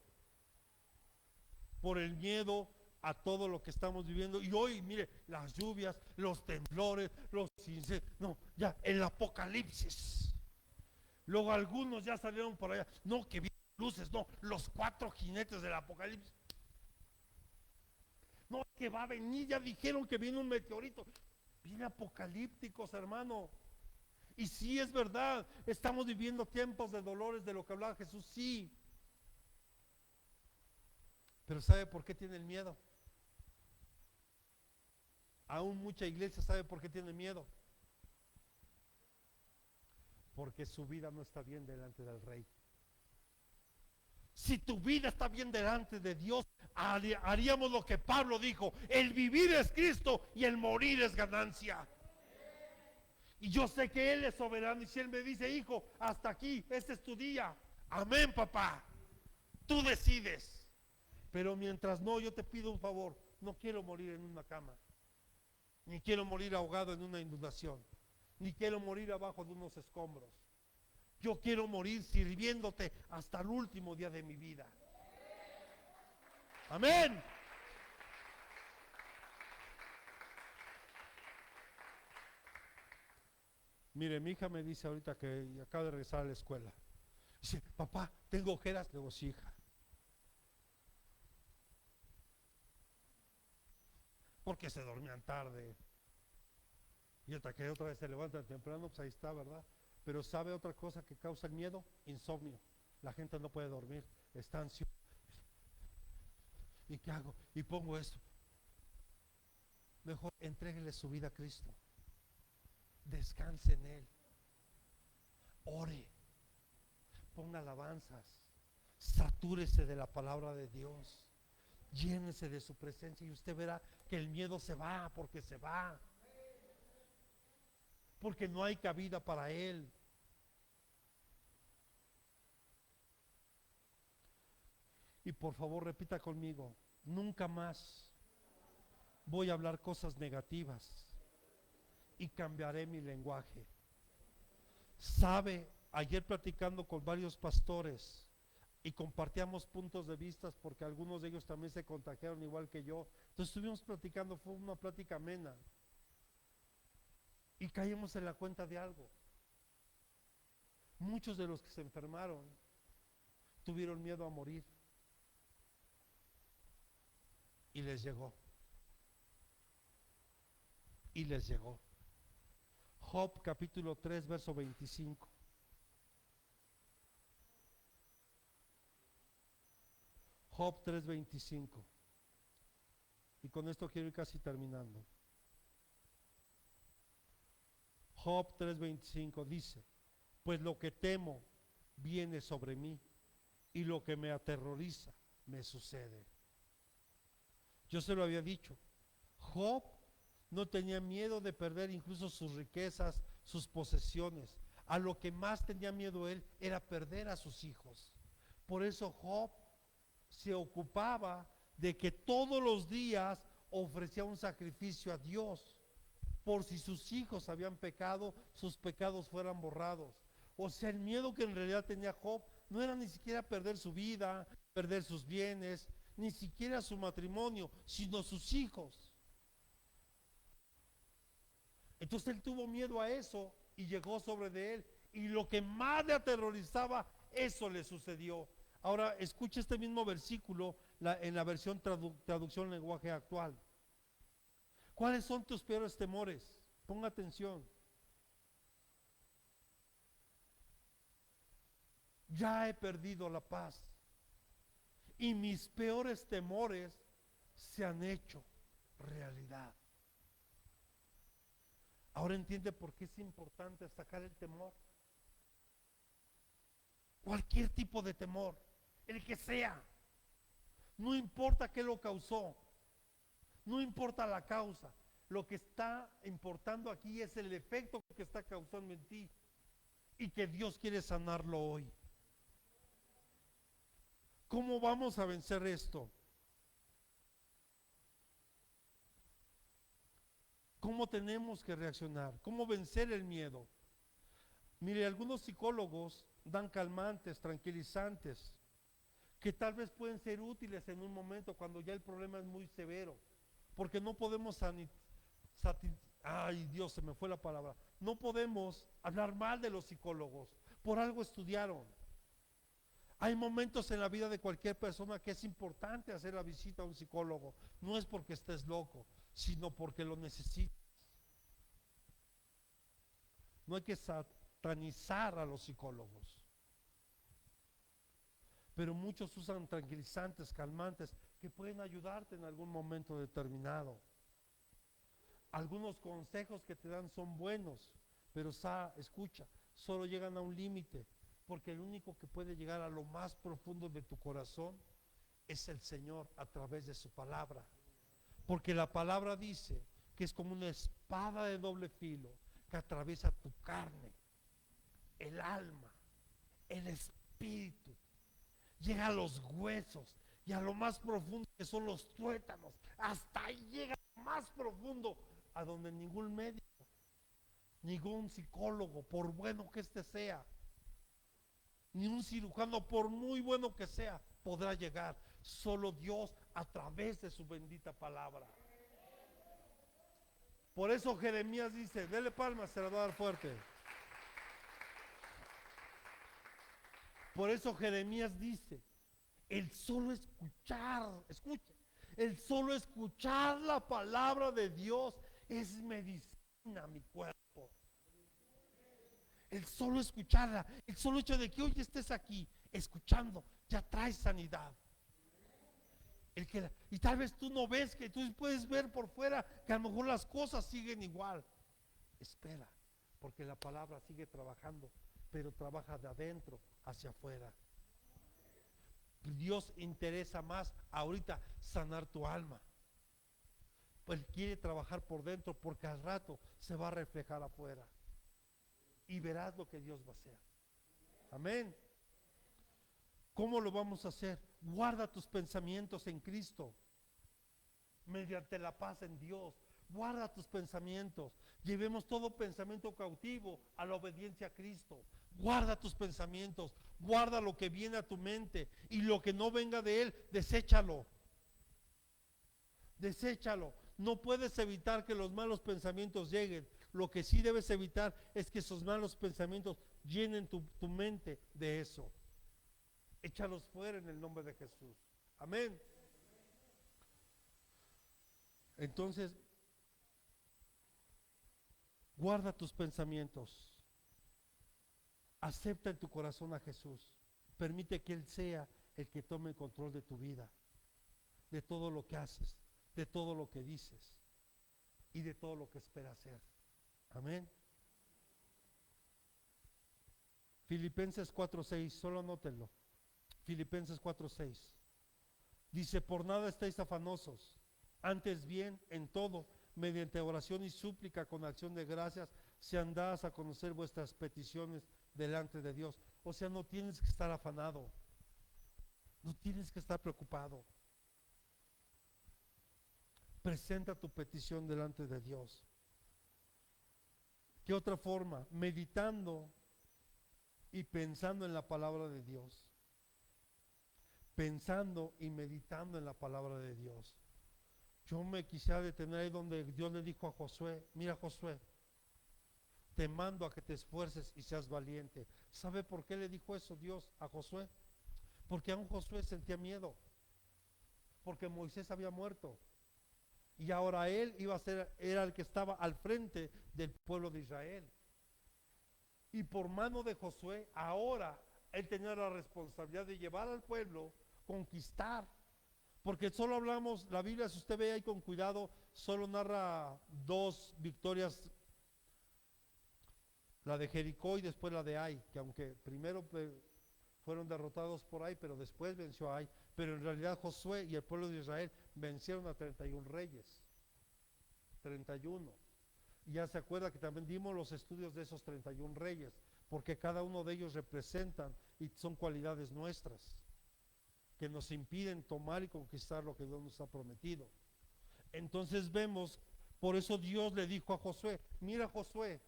Por el miedo a todo lo que estamos viviendo. Y hoy, mire, las lluvias, los temblores, los incendios, no, ya, el apocalipsis. Luego algunos ya salieron por allá, no, que vienen luces, no, los 4 jinetes del apocalipsis. No, que va a venir, ya dijeron que viene un meteorito. Viene apocalípticos, hermano. Y sí, es verdad, estamos viviendo tiempos de dolores, de lo que hablaba Jesús, sí. Pero ¿sabe por qué tiene el miedo? Aún mucha iglesia sabe por qué tiene miedo. Porque su vida no está bien delante del Rey. Si tu vida está bien delante de Dios, haríamos lo que Pablo dijo: el vivir es Cristo y el morir es ganancia. Y yo sé que Él es soberano, y si Él me dice: hijo, hasta aquí, este es tu día, amén, papá, tú decides. Pero mientras no, yo te pido un favor: no quiero morir en una cama, ni quiero morir ahogado en una inundación, ni quiero morir abajo de unos escombros. Yo quiero morir sirviéndote hasta el último día de mi vida. Amén. Mire, mi hija me dice ahorita que acaba de regresar a la escuela. Dice: papá, tengo ojeras. Le digo: sí, hija. Porque se dormían tarde. Y hasta que otra vez se levantan temprano, pues ahí está, ¿verdad? Pero ¿sabe otra cosa que causa el miedo? Insomnio. La gente no puede dormir, está ansiosa. ¿Y qué hago? Y pongo esto. Mejor entréguele su vida a Cristo. Descanse en Él. Ore. Ponga alabanzas. Satúrese de la palabra de Dios. Llénese de su presencia y usted verá que el miedo se va, porque se va. Porque no hay cabida para él. Y por favor repita conmigo: nunca más voy a hablar cosas negativas y cambiaré mi lenguaje. Sabe, ayer platicando con varios pastores y compartíamos puntos de vista, porque algunos de ellos también se contagiaron igual que yo. Entonces estuvimos platicando, fue una plática amena. Y caímos en la cuenta de algo. Muchos de los que se enfermaron tuvieron miedo a morir. Y les llegó. Y les llegó. Job capítulo 3, verso 25. Job 3:25. Y con esto quiero ir casi terminando. Job 3:25 dice: pues lo que temo viene sobre mí, y lo que me aterroriza me sucede. Yo se lo había dicho. Job no tenía miedo de perder incluso sus riquezas, sus posesiones. A lo que más tenía miedo él era perder a sus hijos. Por eso Job se ocupaba de que todos los días ofrecía un sacrificio a Dios, por si sus hijos habían pecado, sus pecados fueran borrados. O sea, el miedo que en realidad tenía Job no era ni siquiera perder su vida, perder sus bienes, ni siquiera su matrimonio, sino sus hijos. Entonces él tuvo miedo a eso y llegó sobre de él. Y lo que más le aterrorizaba, eso le sucedió. Ahora escucha este mismo versículo en la versión traducción lenguaje actual. ¿Cuáles son tus peores temores? Ponga atención. Ya he perdido la paz y mis peores temores se han hecho realidad. Ahora entiende por qué es importante sacar el temor. Cualquier tipo de temor, el que sea, no importa qué lo causó, no importa la causa, lo que está importando aquí es el efecto que está causando en ti y que Dios quiere sanarlo hoy. ¿Cómo vamos a vencer esto? ¿Cómo tenemos que reaccionar? ¿Cómo vencer el miedo? Mire, algunos psicólogos dan calmantes, tranquilizantes, que tal vez pueden ser útiles en un momento cuando ya el problema es muy severo, porque no podemos ay Dios, se me fue la palabra, no podemos hablar mal de los psicólogos, por algo estudiaron. Hay momentos en la vida de cualquier persona que es importante hacer la visita a un psicólogo, no es porque estés loco, sino porque lo necesitas. No hay que satanizar a los psicólogos, pero muchos usan tranquilizantes, calmantes, que pueden ayudarte en algún momento determinado. Algunos consejos que te dan son buenos, pero escucha, solo llegan a un límite, porque el único que puede llegar a lo más profundo de tu corazón es el Señor a través de su palabra. Porque la palabra dice que es como una espada de doble filo que atraviesa tu carne, el alma, el espíritu, llega a los huesos y a lo más profundo que son los tuétanos. Hasta ahí llega a lo más profundo, a donde ningún médico, ningún psicólogo, por bueno que éste sea, ni un cirujano, por muy bueno que sea, podrá llegar. Solo Dios a través de su bendita palabra. Por eso Jeremías dice, dele palmas, se la va a dar fuerte. Por eso Jeremías dice, el solo escuchar, escuche, el solo escuchar la palabra de Dios es medicina a mi cuerpo. El solo escucharla, el solo hecho de que hoy estés aquí escuchando, ya trae sanidad. Y tal vez tú no ves, que tú puedes ver por fuera que a lo mejor las cosas siguen igual. Espera, porque la palabra sigue trabajando, pero trabaja de adentro hacia afuera. Dios interesa más ahorita sanar tu alma. Pues quiere trabajar por dentro, porque al rato se va a reflejar afuera. Y verás lo que Dios va a hacer. Amén. ¿Cómo lo vamos a hacer? Guarda tus pensamientos en Cristo, mediante la paz en Dios. Guarda tus pensamientos. Llevemos todo pensamiento cautivo a la obediencia a Cristo. Guarda tus pensamientos. Guarda lo que viene a tu mente, y lo que no venga de Él, deséchalo. Deséchalo. No puedes evitar que los malos pensamientos lleguen. Lo que sí debes evitar es que esos malos pensamientos llenen tu mente de eso. Échalos fuera en el nombre de Jesús. Amén. Entonces, guarda tus pensamientos. Acepta en tu corazón a Jesús. Permite que Él sea el que tome el control de tu vida, de todo lo que haces, de todo lo que dices y de todo lo que esperas hacer. Amén. Filipenses 4:6, solo anótenlo. Filipenses 4:6. Dice, por nada estáis afanosos, Antes bien, en todo, mediante oración y súplica con acción de gracias, sean dadas a conocer vuestras peticiones delante de Dios. O sea, no tienes que estar afanado, no tienes que estar preocupado. Presenta tu petición delante de Dios. ¿Qué otra forma? Meditando y pensando en la palabra de Dios. Pensando y meditando en la palabra de Dios. Yo me quisiera detener ahí donde Dios le dijo a Josué: mira, Josué, te mando a que te esfuerces y seas valiente. ¿Sabe por qué le dijo eso Dios a Josué? Porque aún Josué sentía miedo, porque Moisés había muerto y ahora él iba a ser, era el que estaba al frente del pueblo de Israel. Y por mano de Josué, ahora él tenía la responsabilidad de llevar al pueblo, conquistar. Porque solo hablamos, la Biblia, si usted ve ahí con cuidado, solo narra 2 victorias, la de Jericó y después la de Ai, que aunque primero fueron derrotados por Ai, pero después venció a Ai. Pero en realidad Josué y el pueblo de Israel vencieron a 31 reyes. 31. Y ya se acuerda que también dimos los estudios de esos 31 reyes, porque cada uno de ellos representan y son cualidades nuestras que nos impiden tomar y conquistar lo que Dios nos ha prometido. Entonces vemos, por eso Dios le dijo a Josué: mira, Josué,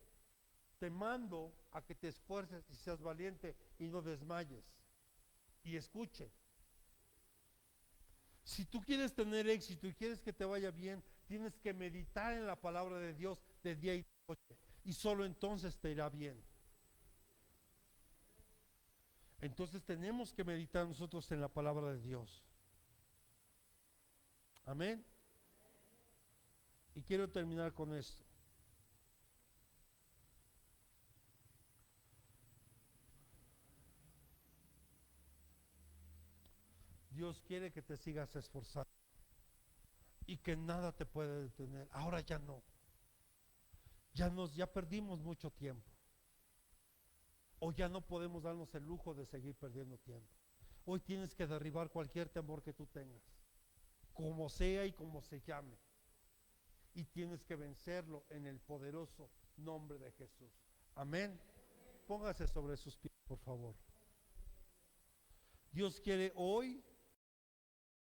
te mando a que te esfuerces y seas valiente y no desmayes. Y escuche, si tú quieres tener éxito y quieres que te vaya bien, tienes que meditar en la palabra de Dios de día y de noche, y solo entonces te irá bien. Entonces tenemos que meditar nosotros en la palabra de Dios. Amén. Y quiero terminar con esto. Dios quiere que te sigas esforzando y que nada te puede detener. Ahora ya no. Ya perdimos mucho tiempo. O ya no podemos darnos el lujo de seguir perdiendo tiempo. Hoy tienes que derribar cualquier temor que tú tengas, como sea y como se llame. Y tienes que vencerlo en el poderoso nombre de Jesús. Amén. Póngase sobre sus pies, por favor. Dios quiere hoy